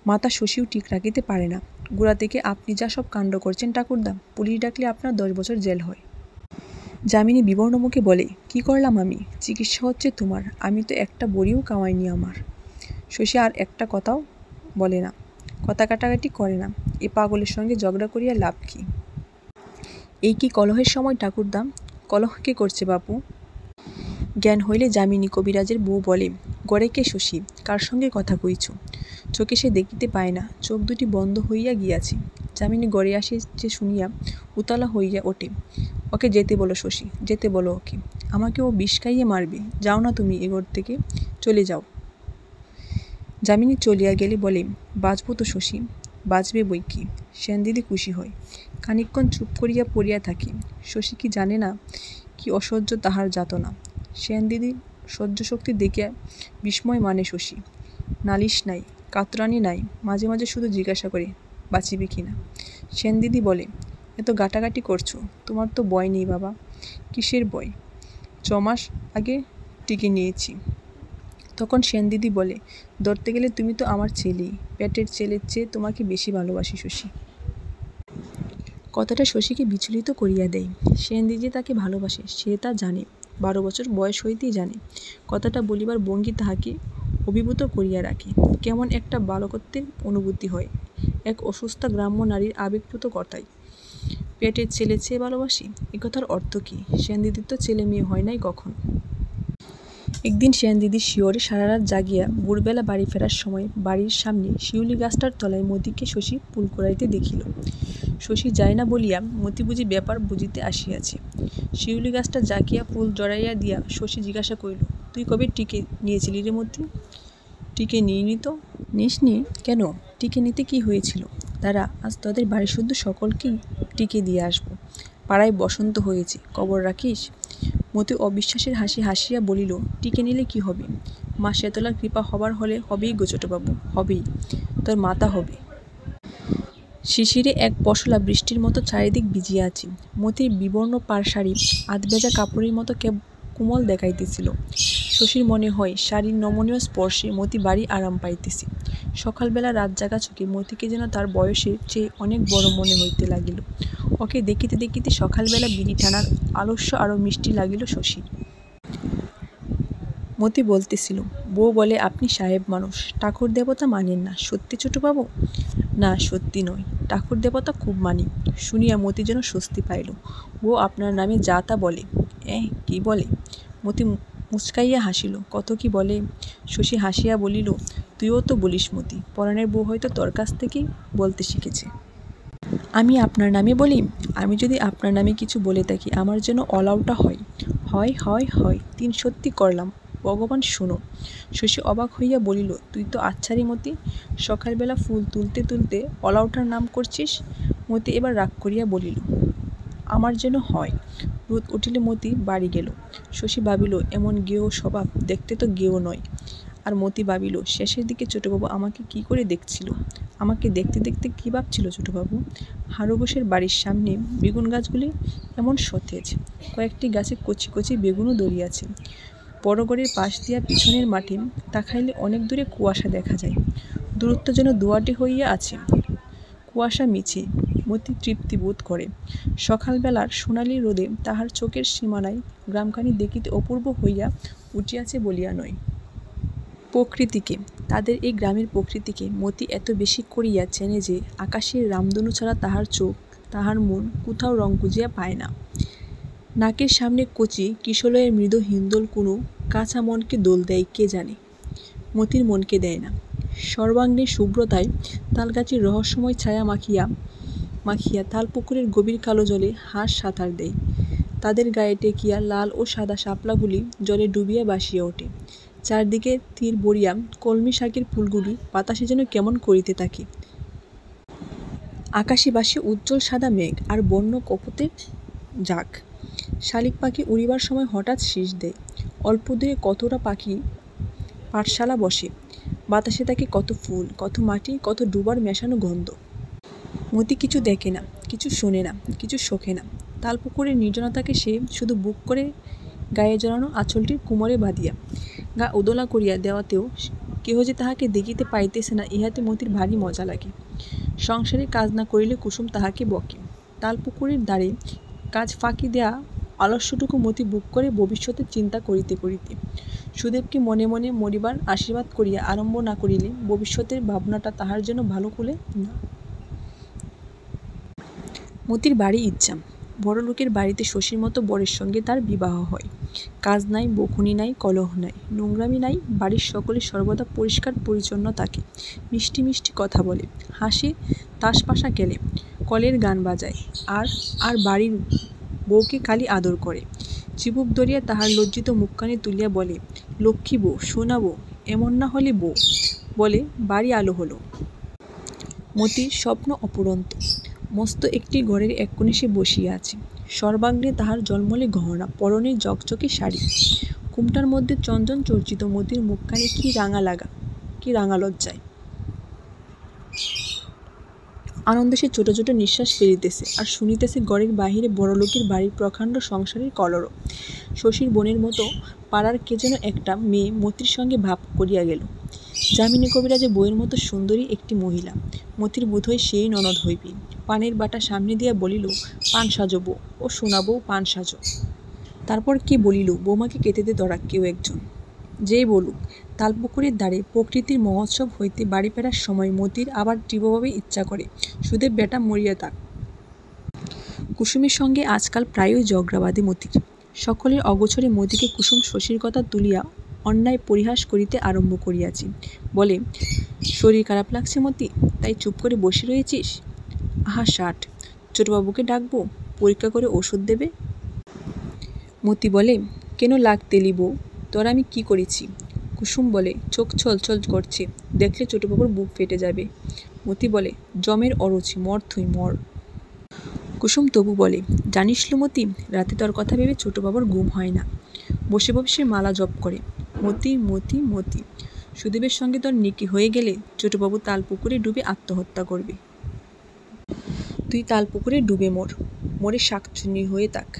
S1: মাথা শশীও ঠিক রাখিতে পারে না। গোড়া থেকে আপনি যা সব কাণ্ড করছেন ঠাকুরদা, পুলিশ ডাকলে আপনার 10 বছর জেল হয়। যামিনী বিবর্ণ মুখে বলে, কি করলাম আমি? চিকিৎসা হচ্ছে তোমার, আমি তো একটা বড়িও কামাইনি আমার। শশী আর একটা কথাও বলে না, কথা কাটাকাটি করে না। এ পাগলের সঙ্গে ঝগড়া করিয়া লাভ কি? এই কি কলহের সময় ঠাকুরদা? কলহ কে করছে বাপু? জ্ঞান হইলে যামিনী কবিরাজের বউ বলে, গড়ে কে শশী, কার সঙ্গে কথা কইছ? চোখে সে দেখিতে পায় না, চোখ দুটি বন্ধ হইয়া গিয়াছে। যামিনী গড়ে আসিছে শুনিয়া উতলা হইয়া ওঠে। ওকে যেতে বলো শশী, যেতে বলো ওকে। আমাকে ও বিষ খাইয়ে মারবে। যাও না তুমি এ ঘর থেকে, চলে যাও। যামিনী চলিয়া গেলে বলে, বাঁচব তো শশী? বাঁচবে বই কি। সেনদিদি খুশি হয়। খানিকক্ষণ চুপ করিয়া পড়িয়া থাকে। শশী কি জানে না কি অসহ্য তাহার যাতনা। সেনদিদির সহ্যশক্তি দেখিয়া বিস্ময় মানে শশী। নালিশ নাই, কাতরানি নাই, মাঝে মাঝে শুধু জিজ্ঞাসা করে, বাঁচিবে কি না। সেনদিদি বলে, এত গাটাগাটি করছো, তোমার তো ভয় নেই বাবা। কিসের ভয়? 6 মাস আগে টিকে নিয়েছি। তখন সেনদিদি বলে, ধরতে গেলে তুমি তো আমার ছেলেই, পেটের ছেলের চেয়ে তোমাকে বেশি ভালোবাসি শশী। কথাটা শশীকে বিচলিত করিয়া দেয়। সেনদিদি তাকে ভালোবাসে, সে তা জানে, 12 বছর বয়স হইতেই জানে। কথাটা বলিবার ভঙ্গি তাহাকে অভিভূত করিয়া রাখে। কেমন একটা বালকত্বের অনুভূতি হয় এক অসুস্থা গ্রাম্য নারীর আবেগপ্লুত কথায়। পেটের ছেলে চেয়ে ভালোবাসি, এ কথার অর্থ কী? সেনদিদির তো ছেলে মেয়ে হয় নাই কখন। একদিন সেনদিদি শিয়রে সারা রাত জাগিয়া ভোরবেলা বাড়ি ফেরার সময় বাড়ির সামনে শিউলি গাছটার তলায় মতিকে শশী ফুল কুড়াইতে দেখিল। শশী যায় না বলিয়া মতি বুঝি ব্যাপার বুঝিতে আসিয়াছে। শিউলি গাছটা জাগিয়া ফুল জড়াইয়া দিয়া শশী জিজ্ঞাসা করিল, তুই কবে টিকে নিয়েছিলি রে মতি? টিকে নিইনি তো। নিসনি কেন? টিকে নিতে কি হয়েছিল? দাঁড়া, আজ তোদের বাড়ি শুদ্ধ সকলকেই টিকে দিয়ে আসবো। পাড়ায় বসন্ত হয়েছে, খবর রাখিস। মতি অবিশ্বাসের হাসি হাসিয়া বলিল, টিকে নিলে কি হবে? মা শেতলার কৃপা হবার হলে হবেই গো ছোটবাবু, হবেই। তোর মাতা হবে। শিশিরে এক পশলা বৃষ্টির মতো চারিদিক ভিজিয়া আছে। মতির বিবর্ণ পাড় শাড়ি আধভেজা কাপড়ের মতো কোমল দেখাইতেছিল। শশীর মনে হয় শাড়ির নমনীয় স্পর্শে মতি বাড়ি আরাম পাইতেছে। সকালবেলা রাত জাগা চোখে মতিকে যেন তার বয়সের চেয়ে অনেক বড় মনে হইতে লাগিল। ওকে দেখিতে দেখিতে সকালবেলা বিড়ি টানার আলস্য আরও মিষ্টি লাগিল শশীর। মতি বলতেছিল, বউ বলে আপনি সাহেব মানুষ, ঠাকুর দেবতা মানেন না, সত্যি ছোটবাবু? না, সত্যি নয়, ঠাকুর দেবতা খুব মানি। শুনিয়া মতি যেন স্বস্তি পাইল। বউ আপনার নামে যা তা বলে। কি বলে? মতি মুচকাইয়া হাসিল। কত কি বলে। শশী হাসিয়া বলিল, তুইও তো বলিস মতি, পরাণের বউ হয়তো তোর কাছ থেকেই বলতে শিখেছে। আমি আপনার নামে বলি? আমি যদি আপনার নামে কিছু বলে থাকি আমার যেন অলাউটা হয়। হয় হয় হয়, 3 সত্যি করলাম, ভগবান শোনো। শশী অবাক হইয়া বলিল, তুই তো আচ্ছারি মতি, সকালবেলা ফুল তুলতে তুলতে অলাউটার নাম করছিস। মতি এবার রাগ করিয়া বলিল, আমার যেন হয়। রোদ উঠিলে মতি বাড়ি গেল। শশী ভাবিল, এমন গেও স্বভাব, দেখতে তো গেও নয়। আর মতি ভাবিল, শেষের দিকে ছোটবাবু আমাকে কি করে দেখছিল? আমাকে দেখতে দেখতে কী ভাবছিল ছোটবাবু? হারুবশের বাড়ির সামনে বেগুন গাছগুলি এমন সতেজ, কয়েকটি গাছে কচি কচি বেগুনও ধরিয়াছে। বড়গড়ের পাশ দিয়া পিছনের মাঠে তাকাইলে অনেক দূরে কুয়াশা দেখা যায়। দূরত্ব যেন দুয়াটে হইয়া আছে, কুয়াশা মিছে। মতি তৃপ্তি বোধ করে। সকালবেলার সোনালি রোদে তাহার চোখের সীমানায় গ্রামখানি দেখিতে অপূর্ব হইয়া উঠিয়াছে বলিয়া নয়, প্রকৃতিকে, তাদের এই গ্রামের প্রকৃতিকে মতি এত বেশি করিয়া চেনে যে আকাশের রামধনু ছাড়া তাহার চোখ, তাহার মন কোথাও রং খুঁজিয়া পায় না। নাকের সামনে কচি কিশলয়ের মৃদু হিন্দোল কোনো কাঁচা মনকে দোল দেয় কে জানে, মতির মনকে দেয় না। সর্বাঙ্গে শুভ্রতায় তালগাছের রহস্যময় ছায়া মাখিয়া মাখিয়া তালপুকুরের গভীর কালো জলে হাঁস সাঁতার দেয়। তাদের গায়ে টেকিয়া লাল ও সাদা শাপলাগুলি জলে ডুবিয়া ভাসিয়া ওঠে। চারদিকে তীর বড়িয়া কলমি শাকের ফুলগুলি বাতাসে যেন কেমন করিতে থাকে। আকাশে ভাসে উজ্জ্বল সাদা মেঘ আর বন্য কপোতের ঝাঁক। শালিক পাখি উড়িবার সময় হঠাৎ শীষ দেয়। অল্প দূরে কতটা পাখি পাঠশালা বসে। বাতাসে থাকে কত ফুল, কত মাটি, কত ডুবার মেশানো গন্ধ। মতি কিছু দেখে না, কিছু শোনে না, কিছু শোকে না। তালপুকুরের নির্জনতাকে সে শুধু বুক করে গায়ে জড়ানো আঁচলটির কুমরে বাঁধিয়া গা উদলা করিয়া দেওয়াতেও কেহ যে তাহাকে দেখিতে পাইতেছে না, ইহাতে মতির ভারী মজা লাগে। সংসারে কাজ না করিলে কুসুম তাহাকে বকে। তালপুকুরের দ্বারে কাজ ফাঁকি দেয়া আলস্যটুকু মতি বুক করে ভবিষ্যতের চিন্তা করিতে করিতে সুদেবকে মনে মনে মরিবার আশীর্বাদ করিয়া আরম্ভ না করিলে ভবিষ্যতের ভাবনাটা তাহার জন্য ভালো কুলে না। মতির বাড়ি ইচ্ছা। বড় লোকের বাড়িতে শশীর মতো বরের সঙ্গে তার বিবাহ হয়। কাজ নাই, বকুনি নাই, কলহ নাই, নোংরামি নাই, বাড়ির সকলে সর্বদা পরিষ্কার পরিচ্ছন্ন থাকে, মিষ্টি মিষ্টি কথা বলে, হাসে, তাসপাশা খেলে, কলের গান বাজায়, আর আর বাড়ির বউকে খালি আদর করে। চিবুক ধরিয়া তাহার লজ্জিত মুখখানি তুলিয়া বলে, লক্ষ্মী বউ, সোনা বউ, এমন না হলে বউ, বলে বাড়ি আলো হলো। মতির স্বপ্ন অপুরন্ত। মস্ত একটি ঘরের এক কোণে সে বসিয়া আছে। সর্বাঙ্গে তাহার জলমলে গহনা, পরনে জকজকে শাড়ি। ঘুমটার মধ্যে চঞ্চল চর্চিত মতির মুখখানি কি রাঙা লাগা, কি রাঙা লজ্জায়। আনন্দে সে ছোট ছোট নিঃশ্বাস ফেলিতেছে আর শুনিতেছে ঘরের বাহিরে বড়লোকের বাড়ির প্রকাণ্ড সংসারের কলরব। শশীর বোনের মতো পাড়ার কে যেন একটা মেয়ে মতির সঙ্গে ভাব করিয়া গেল। যামিনী কবিরাজের বইয়ের মতো সুন্দরী একটি মহিলা। মতির বোধ হয় সেই ননদ হইবে। পানের বাটা সামনে দিয়া বলিল, পান সাজো বউ, ও শোনাবো পান সাজো। তারপর কে বলিল, বৌমাকে কেটে দে ধরা কেউ একজন। যেই বলুক। তালপুকুরের দ্বারে প্রকৃতির মহোৎসব হইতে বাড়ি ফেরার সময় মতির আবার তীব্রভাবে ইচ্ছা করে সুদেব বেটা মরিয়া থাক, কুসুমের সঙ্গে আজকাল প্রায়ই ঝগড়া বাঁধে মতির। সকলের অগোচরে মতিকে কুসুম শশীর কথা তুলিয়া অন্যায় পরিহাস করিতে আরম্ভ করিয়াছে। বলে, শরীর খারাপ লাগছে মতি, তাই চুপ করে বসে রয়েছিস? আহা ষাট, ছোটবাবুকে ডাকবো, পরীক্ষা করে ওষুধ দেবে। মতি বলে, কেন লাগতে লিব, তোর আমি কি করেছি? কুসুম বলে, চোখ ছলছল করছে, দেখলে ছোটবাবুর বুক ফেটে যাবে। মতি বলে, জমের অরুচি, মর তুই মর। কুসুম তবু বলে, জানিস লো মতি, রাতে তোর কথা ভেবে ছোটবাবুর ঘুম হয় না, বসে বসে মালা জপ করে। মতি মতি মতি, সুদেবের সঙ্গে তোর নিকি হয়ে গেলে ছোটবাবু তাল পুকুরে ডুবে আত্মহত্যা করবে। তুই তাল পুকুরে ডুবে মরে শাকচুন্নি হয়ে থাক।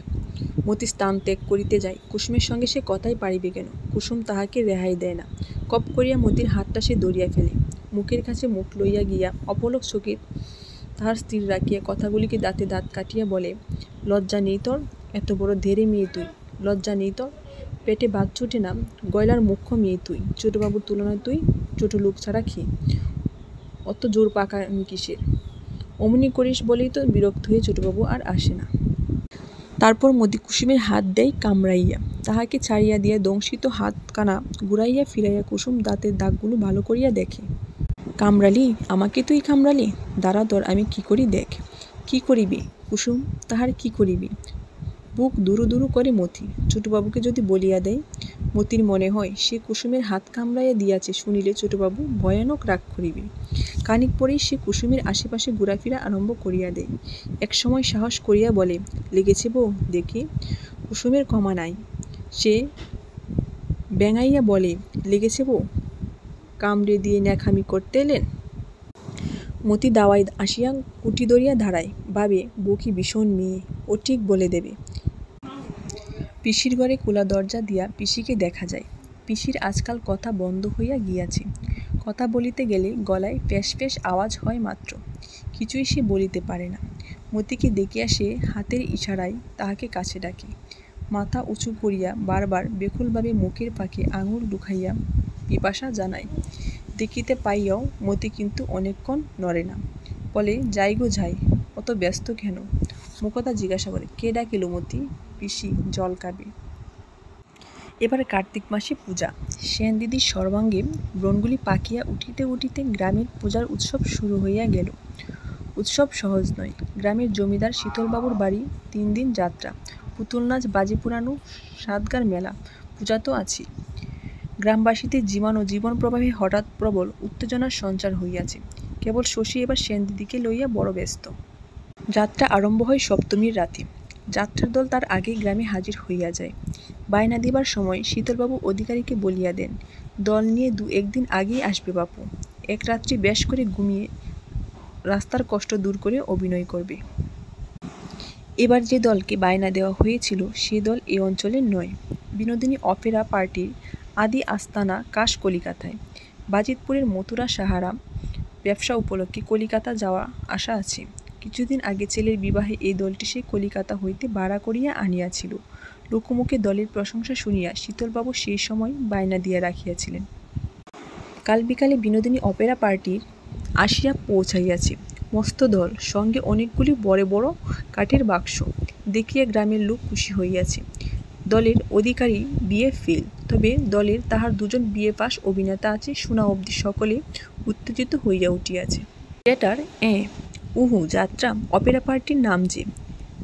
S1: মতি স্থান ত্যাগ করিতে যায়, কুসুমের সঙ্গে সে কথাই পারিবে কেন? কুসুম তাহাকে রেহাই দেয় না। কপ করিয়া মতির হাতটা সে ধরিয়া ফেলে, মুখের কাছে মুখ লইয়া গিয়া অপলক চোখে তাহার স্থির রাখিয়া কথাগুলিকে দাঁতে দাঁত কাটিয়া বলে, লজ্জা নেই তোর? এত বড় ধেরে মেয়ে তুই, লজ্জা নেই তোর? পেটে ভাত ছুটে না, গয়লার মুখ্য মেয়ে তুই, ছোটবাবুর তুলনায় তুই ছোট লোক ছাড়া খেয়ে, অত জোর পাকা কিসের? অমনি করিস বলেই তো বিরক্ত হয়ে ছোটবাবু আর আসে না। তারপর মতি কুসুমের হাত দেয় কামড়াইয়া, তাহাকে ছাড়িয়া দিয়া দংশিত হাতখানা ঘুরাইয়া ফিরাইয়া কুসুম দাঁতের দাগগুলো ভালো করিয়া দেখে। কামড়ালি আমাকে, তুই কামড়ালি? দাঁড়া তোর আমি কি করি দেখ। কি করিবি কুসুম, তাহার কি করিবি? বুক দুরু দুরু করে মতি। ছোটবাবুকে যদি বলিয়া দেয়? মতির মনে হয় সে কুসুমের হাত কামড়াইয়া দিয়াছে শুনিলে ছোটবাবু ভয়ানক রাগ করিবে। খানিক পরেই সে কুসুমের আশেপাশে ঘোরাফেরা আরম্ভ করিয়া দেয়। এক সময় সাহস করিয়া বলে, লেগেছে বউ দেখি। কুসুমের ক্ষমা নাই, সে ব্যাঙাইয়া বলে, লেগেছে বউ? কামড়ে দিয়ে ন্যাখামি করতে এলেন? মতি দাওয়ায় আসিয়া কুটি ধরিয়া দাঁড়ায়, ভাবে বউ কি ভীষণ মেয়ে, ও ঠিক বলে দেবে। পিসির ঘরে খোলা দরজা দিয়া পিসিকে দেখা যায়। পিসির আজকাল কথা বন্ধ হইয়া গিয়াছে। কথা বলিতে গেলে গলায় ফ্যাস ফ্যাস আওয়াজ হয় মাত্র, কিছুই সে বলিতে পারে না। মতিকে দেখিয়া সে হাতের ইশারায় তাহাকে কাছে ডাকে। মাথা উঁচু করিয়া বারবার বেকুলভাবে মুখের ফাঁকে আঙুল ঢুকাইয়া পিপাসা জানায়। দেখিতে পাইয়াও মতি কিন্তু অনেকক্ষণ নড়ে না, বলে, যাই গো যাই, অত ব্যস্ত কেন? মুখতা জিজ্ঞাসা করে, কে ডাকিল মতি? পিসি জল খাবে। এবার কার্তিক মাসে পূজা। সেন দিদির সর্বাঙ্গে ব্রণগুলি পাকিয়া উঠিতে উঠিতে গ্রামের পূজার উৎসব শুরু হইয়া গেল। উৎসব সহজ নয়। গ্রামের জমিদার শীতলবাবুর বাড়ি 3 দিন যাত্রা, পুতুল নাচ, বাজি পুরানো, সাতগার মেলা, পূজা তো আছে। গ্রামবাসীদের জীবাণু জীবন প্রবাহে হঠাৎ প্রবল উত্তেজনার সঞ্চার হইয়াছে। কেবল শশী এবার সেন দিদিকে লইয়া বড় ব্যস্ত। যাত্রা আরম্ভ হয় সপ্তমীর রাতে। যাত্রার দল তার আগেই গ্রামে হাজির হইয়া যায়। বায়না দিবার সময় শীতলবাবু অধিকারীকে বলিয়া দেন, দল নিয়ে 2-1 দিন আগেই আসবে বাপু। এক রাত্রি বেশ করে ঘুমিয়ে রাস্তার কষ্ট দূর করে অভিনয় করবে। এবার যে দলকে বায়না দেওয়া হয়েছিল সে দল এই অঞ্চলের নয়। বিনোদিনী অপেরা পার্টির আদি আস্তানা কাশ কলিকাতায়। বাজিতপুরের মথুরা সাহারা ব্যবসা উপলক্ষে কলিকাতা যাওয়া আসা আছে। কিছুদিন আগে ছেলের বিবাহে এই দলটি সেই কলিকাতা হইতে ভাড়া করিয়া আনিয়াছিল। লোকমুখে দলের প্রশংসা শুনিয়া শীতলবাবু সেই সময় বায়না দিয়া রাখিয়াছিলেন। কাল বিকালে বিনোদিনী অপেরা পার্টির আসিয়া পৌঁছাইয়াছে। মস্ত দল, সঙ্গে অনেকগুলি বড় বড় কাঠের বাক্স। দেখিয়া গ্রামের লোক খুশি হইয়াছে। দলের অধিকারী বিএ ফেল, তবে দলের তাহার 2 জন বিএ পাস অভিনেতা আছে শোনা অবধি সকলে উত্তেজিত হইয়া উঠিয়াছে। থিয়েটার উহু যাত্রা, অপেরা পার্টির নাম যে,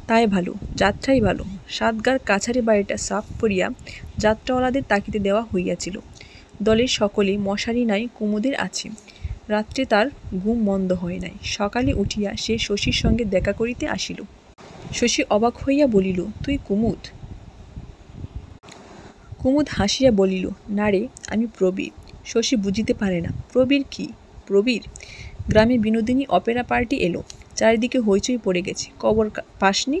S1: তাই ভালো, যাত্রাই ভালো। সাতগার কাছারি বাড়িটা সাফ করিয়া যাত্রাওয়ালাদের তাকিতে দেওয়া হইয়াছিল। দলের সকলেই মশারি নাই কুমুদের আছে। রাত্রে তার ঘুম মন্দ হয় নাই। সকালে উঠিয়া সে শশীর সঙ্গে দেখা করিতে আসিল। শশী অবাক হইয়া বলিল, তুই কুমুদ? কুমুদ হাসিয়া বলিল, না রে, আমি প্রবীর। শশী বুঝিতে পারে না, প্রবীর কি? প্রবীর? গ্রামে বিনোদিনী অপেরা পার্টি এলো, চারিদিকে হইচই পড়ে গেছে, খবর পাসনি?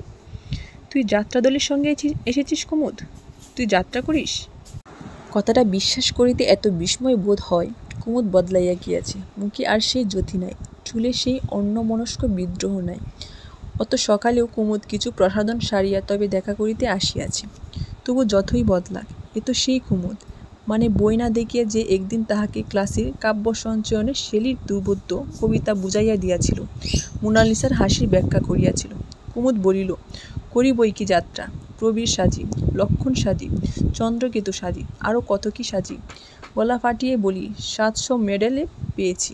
S1: তুই যাত্রা দলের সঙ্গে এসেছিস কুমুদ? তুই যাত্রা করিস? কথাটা বিশ্বাস করিতে এত বিস্ময় বোধ হয়। কুমুদ বদলাইয়া গিয়াছে, মুখে আর সেই জ্যোতি নাই, চুলে সেই অন্যমনস্ক বিদ্রোহ নাই। অত সকালেও কুমুদ কিছু প্রসাধন সারিয়া তবে দেখা করিতে আসিয়াছে। তবু যতই বদলাক, এ তো সেই কুমুদ, মানে বই না দেখিয়া যে একদিন তাহাকে ক্লাসের কাব্য সঞ্চয়নে শেলির দুর্বোধ্য কবিতা বুঝাইয়া দিয়াছিল, মোনালিসার হাসির ব্যাখ্যা করিয়াছিল। কুমুদ বলিল, করি বই কি যাত্রা, প্রবীর সাজি, লক্ষণ সাজি, চন্দ্রকেতু সাজি, আরও কত কি সাজি। গলা ফাটিয়ে বলি, 700 মেডেলে পেয়েছি।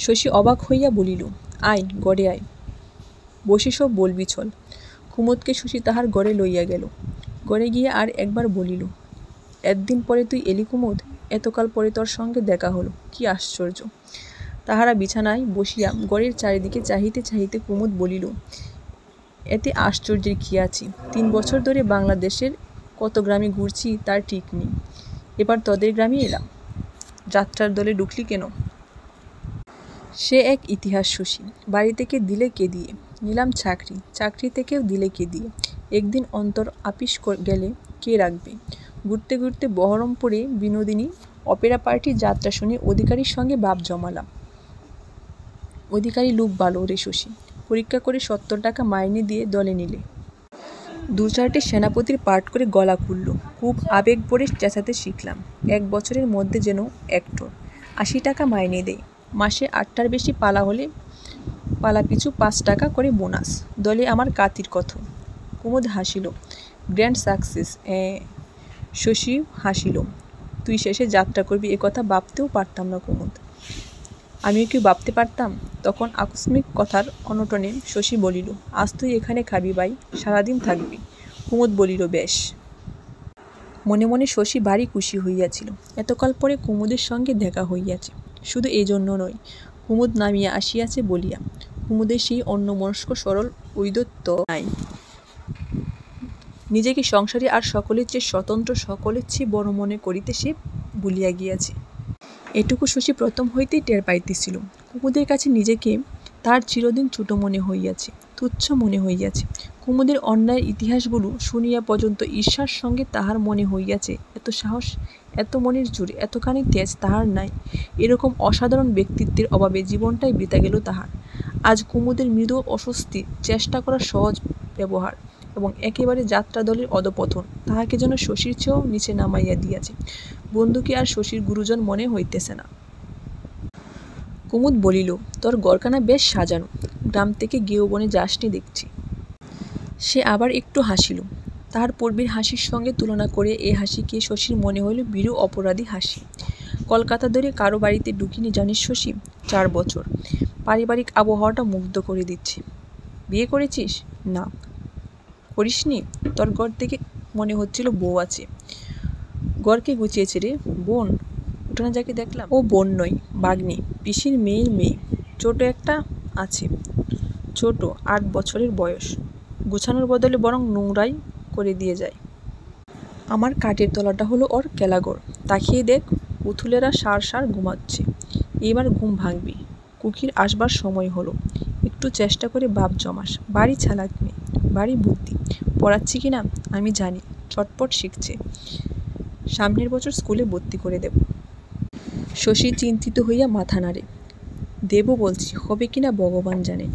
S1: শশী অবাক হইয়া বলিল, আয় গড়ে আয়, বসে সব বলবি চল। কুমুদকে শশী তাহার গড়ে লইয়া গেল। গড়ে গিয়ে আর একবার বলিল, একদিন পরে তুই এলি কুমুদ, এতকাল পরে তোর সঙ্গে দেখা হলো, কি আশ্চর্য। তাহারা বিছানায় বসিয়া গড়ের চারিদিকে চাহিতে চাহিতে কুমুদ বলিল, এতে আশ্চর্যের কী আছে, 3 বছর ধরে বাংলাদেশের কত গ্রামে ঘুরছি তার ঠিক নেই, এবার তোদের গ্রামে এলাম, যাত্রার দলে ঢুকলি কেন? সে এক ইতিহাস শশী। বাড়ি থেকে দিলে কে দিয়ে, নিলাম চাকরি, চাকরি থেকেও দিলে কে দিয়ে, একদিন অন্তর আপিস গেলে কে রাখবে। ঘুরতে ঘুরতে বহরমপুরে বিনোদিনী অপেরা পার্টির যাত্রা শুনে অধিকারীর সঙ্গে ভাব জমালাম। অধিকারী লোক ভালো রে শশী, পরীক্ষা করে 70 টাকা মাইনে দিয়ে দলে নিলে। 2-4টে সেনাপতির পাঠ করে গলা খুলল, খুব আবেগ ভরে চেঁচাতে শিখলাম। 1 বছরের মধ্যে যেন অ্যাক্টর। 80 টাকা মাইনে দেয়, মাসে 8টার বেশি পালা হলে পালা পিছু 5 টাকা করে বোনাস, দলে আমার কাতির কত। কুমুদ হাসিল, গ্র্যান্ড সাকসেস। শশী হাসিল, তুই শেষে যাত্রা করবি এ কথা ভাবতেও পারতাম না কুমুদ। আমিও কি ভাবতে পারতাম? তখন আকস্মিক কথার অনটনে শশী বলিল, আজ তুই এখানে খাবি ভাই, সারাদিন থাকবি। কুমুদ বলিল, বেশ। মনে মনে শশী ভারী খুশি হইয়াছিল, এতকাল পরে কুমুদের সঙ্গে দেখা হইয়াছে। শুধু এই জন্য নয়, কুমুদ নামিয়া আসিয়াছে বলিয়া। কুমুদের সেই অন্যমনস্ক সরল ঔদ্ধত্য নাই। নিজেকে সংসারী আর সকলের চেয়ে স্বতন্ত্র, সকলের চেয়ে বড় মনে করিতে সে ভুলিয়া গিয়াছে। এটুকু শশী প্রথম হইতেই টের পাইতেছিল। কুমুদের কাছে নিজেকে তার চিরদিন ছোট মনে হইয়াছে, তুচ্ছ মনে হইয়াছে। কুমুদের অন্যায়ের ইতিহাসগুলো শুনিয়া পর্যন্ত ঈর্ষার সঙ্গে তাহার মনে হইয়াছে, এত সাহস, এত মনের জোর, এতখানি তেজ তাহার নাই। এরকম অসাধারণ ব্যক্তিত্বের অভাবে জীবনটাই বিতা গেল তাহার। আজ কুমুদের মৃদু অস্বস্তি, চেষ্টা করার সহজ ব্যবহার এবং একেবারে যাত্রা দলের অধপতন তাহাকে যেন শশীর চেয়েও নিচে নামাইয়া দিয়াছে। বন্ধুকে আর শশীর গুরুজন মনে হইতেছে না। কুমুদ বলিল, তোর গড়খানা বেশ সাজানো, গ্রাম থেকে গেঁয়ো যাসনি দেখছি। সে আবার একটু হাসিল। তাহার পূর্বের হাসির সঙ্গে তুলনা করে এ হাসিকে শশীর মনে হইল বিরূপ অপরাধী হাসি। কলকাতা ধরে কারো বাড়িতে ঢুকিনি জানিস শশী, 4 বছর। পারিবারিক আবহাওয়াটা মুগ্ধ করে দিচ্ছে। বিয়ে করেছিস? না। করিসনি? তোর ঘর থেকে মনে হচ্ছিল বউ আছে। ঘরকে গুছিয়েছে রে, বোন। উঠোনে যাকে দেখলাম ও বোন নয়, বাগ্নি, পিসির মেয়ের মেয়ে। ছোট একটা আছে, ছোট, 8 বছরের বয়স। গুছানোর বদলে বরং নোংরাই করে দিয়ে যায়। আমার কাঠের তলাটা হলো ওর কেলাঘর। তাকিয়ে দেখ, পুতুলেরা সার সার ঘুমাচ্ছে। এইবার ঘুম ভাঙবি। কুকির আসবার সময় হলো, একটু চেষ্টা করে ভাব জমাস। বাড়ি চালাক মেয়ে, বাড়ি বুদ্ধি। পড়াচ্ছি কিনা আমি জানি, চটপট শিখছে। সামনের বছর স্কুলে ভর্তি করে দেব। শশী চিন্তিত হইয়া মাথা নাড়ে। দেব বলছি, হবে কিনা ভগবান জানে।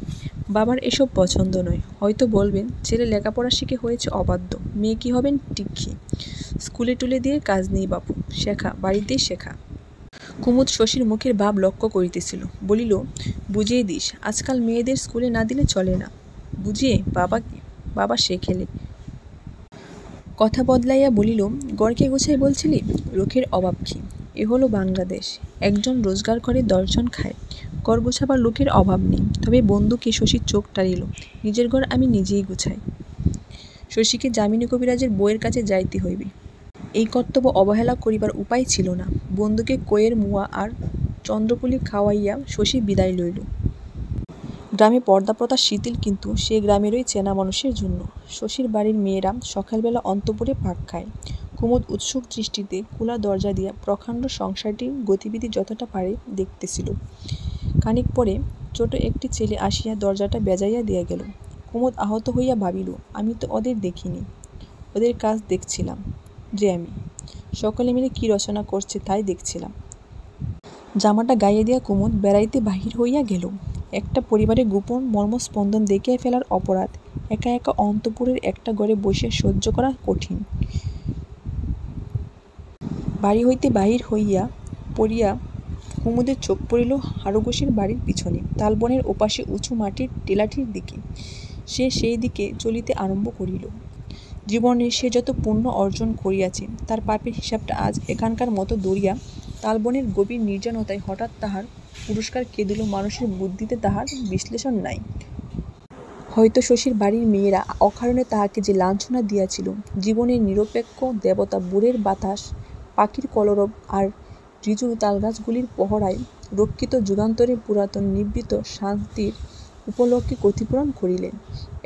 S1: বাবার এসব পছন্দ নয়, হয়তো বলবেন ছেলে লেখাপড়া শিখে হয়েছে অবাধ্য, মেয়ে কি হবেন টিক্ষি। স্কুলে তুলে দিয়ে কাজ নেই বাপু, শেখা, বাড়িতেই শেখা। কুমুদ শশীর মুখের ভাব লক্ষ্য করিতেছিল, বলিল, বুঝিয়ে দিস, আজকাল মেয়েদের স্কুলে না দিলে চলে না। বুঝিয়ে বাবাকে? বাবা শেখেলে। কথা বদলাইয়া বলিল, গড়কে গোছাই বলছিলি, লোকের অভাব কি? এ হলো বাংলাদেশ, একজন রোজগার করে 10 জন খায়। ঘর গোছাবার লোকের অভাব নেই। তবে বন্ধুকে শশীর চোখ টানিল, নিজের ঘর আমি নিজেই গুছাই। শশীকে যামিনী কবিরাজের বউয়ের কাছে যাইতে হইবে। এই কর্তব্য অবহেলা করিবার উপায় ছিল না। বন্ধুকে কইয়ের মুয়া আর চন্দ্রপুলি খাওয়াইয়া শশী বিদায় লইল। গ্রামে পর্দা প্রথা শিথিল, কিন্তু সে গ্রামেরই চেনা মানুষের জন্য। শশীর বাড়ির মেয়েরা সকালবেলা অন্তঃপুরে পাক খায়। কুমুদ উৎসুক দৃষ্টিতে খোলা দরজা দিয়া প্রকাণ্ড সংসারটির গতিবিধি যতটা পারে দেখতেছিল। খানিক পরে ছোট একটি ছেলে আসিয়া দরজাটা বেজাইয়া দিয়া গেল। কুমুদ আহত হইয়া ভাবিল, আমি তো ওদের দেখিনি, ওদের কাজ দেখছিলাম যে আমি। সকলে মিলে কি রচনা করছে তাই দেখছিলাম। জামাটা গাইয়ে দিয়া কুমুদ বেড়াইতে বাহির হইয়া গেল। একটা পরিবারের গোপন মর্মস্পন্দন দেখিয়া ফেলার অপরাধ একা একা অন্তঃপুরের একটা ঘরে বসে সহ্য করা কঠিন। বাড়ি হইতে বাহির হইয়া পড়িয়া কুমুদের চোখ পড়িল হারুঘোষের বাড়ির পিছনে তালবনের ওপাশে উঁচু মাটির টেলাটির দিকে। সে সেই দিকে চলিতে আরম্ভ করিল। জীবনে সে যত পুণ্য অর্জন করিয়াছে তার পাপের হিসাবটা আজ এখানকার মতো দরিয়া তালবনের গভীর নির্জনতায় হঠাৎ তাহার পুরস্কার কে দিল মানুষের বুদ্ধিতে তাহার বিশ্লেষণ নাই। হয়তো শশীর বাড়ির মেয়েরা অকারণে তাহাকে যে লাঞ্ছনা দিয়াছিল, জীবনের নিরপেক্ষ দেবতা বুড়ের বাতাস, পাখির কলরব আর ঋজু তালগাছগুলির পহরায় রক্ষিত যুগান্তরে পুরাতন নিবৃত শান্তির উপলক্ষে ক্ষতিপূরণ করিলেন।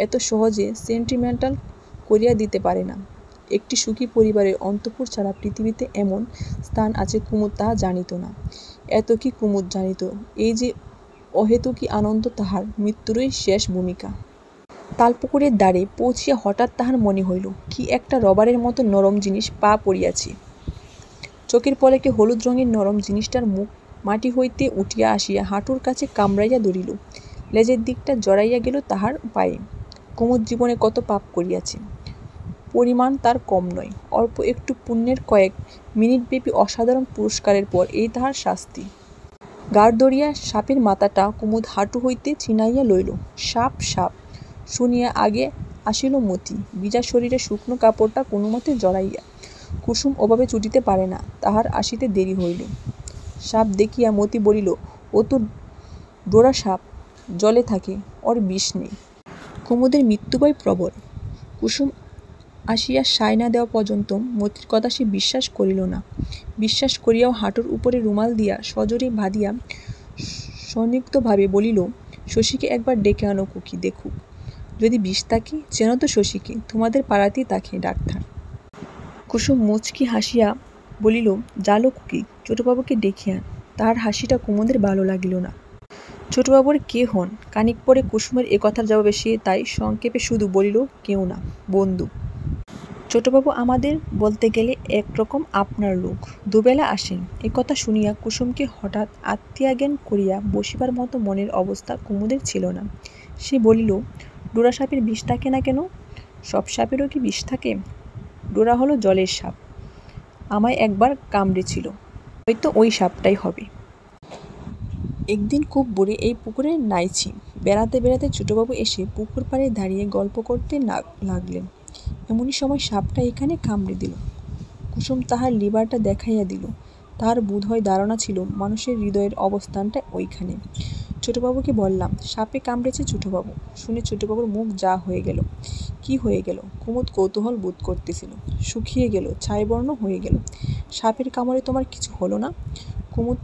S1: এত সহজে সেন্টিমেন্টাল করিয়া দিতে পারে না। একটি সুখী পরিবারের অন্তঃপুর ছাড়া পৃথিবীতে এমন স্থান আছে কুমুদ তাহা জানিত না। এত কি কুমুদ জানিত, এই যে অহেতুকী আনন্দ তাহার মৃত্যুরই শেষ ভূমিকা। তালপুকুরের দ্বারে পৌঁছিয়া হঠাৎ তাহার মনে হইল কি একটা রবারের মতো নরম জিনিস পা পড়িয়াছে। চোখের পলকে হলুদ রঙের নরম জিনিসটার মুখ মাটি হইতে উঠিয়া আসিয়া হাঁটুর কাছে কামড়াইয়া ধরিল। লেজের দিকটা জড়াইয়া গেল তাহার পায়ে। কুমুদ জীবনে কত পাপ করিয়াছে, পরিমাণ তার কম নয়। অল্প একটু পুণ্যের কয়েক মিনিটব্যাপী অসাধারণ পুরস্কারের পর এই তাহার শাস্তি। গাড় ধরিয়া সাপের মাথাটা কুমুদ হাঁটু হইতে ছিনাইয়া লইল। সাপ সাপ শুনিয়া আগে আসিল মতি, ভিজা শরীরে শুকনো কাপড়টা কোনোমতে জড়াইয়া। কুসুম ওভাবে ছুটিতে পারে না, তাহার আসিতে দেরি হইল। সাপ দেখিয়া মতি বলিল, ও তো ডোরা সাপ, জলে থাকে, ওর বিষ নেই। কুমুদের মৃত্যুভয় প্রবল। কুসুম আসিয়া সায় না দেওয়া পর্যন্ত মতির কথা সে বিশ্বাস করিল না। বিশ্বাস করিয়াও হাঁটুর উপরে রুমাল দিয়া সজোরে বাঁধিয়া সংযুক্তভাবে বলিল, শশীকে একবার ডেকে আনো খুকি, দেখুক যদি বিষ থাকে। চেনো তো শশীকে, তোমাদের পাড়াতেই থাকে ডাক্তার। কুসুম মুচকি হাসিয়া বলিল, জালো খুকি, ছোটবাবুকে ডেকে আন। তাহার হাসিটা কুমুদের ভালো লাগিল না। ছোটবাবুর কে হন? খানিক পরে কুসুমের এ কথার জবাবে সে তাই সংক্ষেপে শুধু বলিল, কেউ না, বন্ধু। ছোটবাবু আমাদের বলতে গেলে একরকম আপনার লোক, দুবেলা আসেন। এ কথা শুনিয়া কুসুমকে হঠাৎ আত্মীয়াজ্ঞান করিয়া বসিবার মতো মনের অবস্থা কুমুদের ছিল না। সে বলিল, ডোরা সাপের বিষ থাকে না কেন? সব সাপেরও কি বিষ থাকে? ডোরা হলো জলের সাপ, আমায় একবার কামড়েছিল, হয়তো ওই সাপটাই হবে। একদিন খুব ভোরে এই পুকুরে নাইছি, বেড়াতে বেড়াতে ছোটবাবু এসে পুকুর পাড়ে দাঁড়িয়ে গল্প করতে লাগলেন। এমনই সময় সাপটা এখানে কামড়ে দিল। কুসুম তাহার লিভারটা দেখাইয়া দিল। তাহার বোধহয় ধারণা ছিল মানুষের হৃদয়ের অবস্থানটা ওইখানে। ছোটবাবুকে বললাম, সাপে কামড়েছে ছোটবাবু। শুনে ছোটবাবুর মুখ যা হয়ে গেল। কি হয়ে গেল? কুমুদ কৌতূহল বোধ করতেছিল। শুকিয়ে গেল, ছাইবর্ণ হয়ে গেল। সাপের কামড়ে তোমার কিছু হলো না? কুমুদ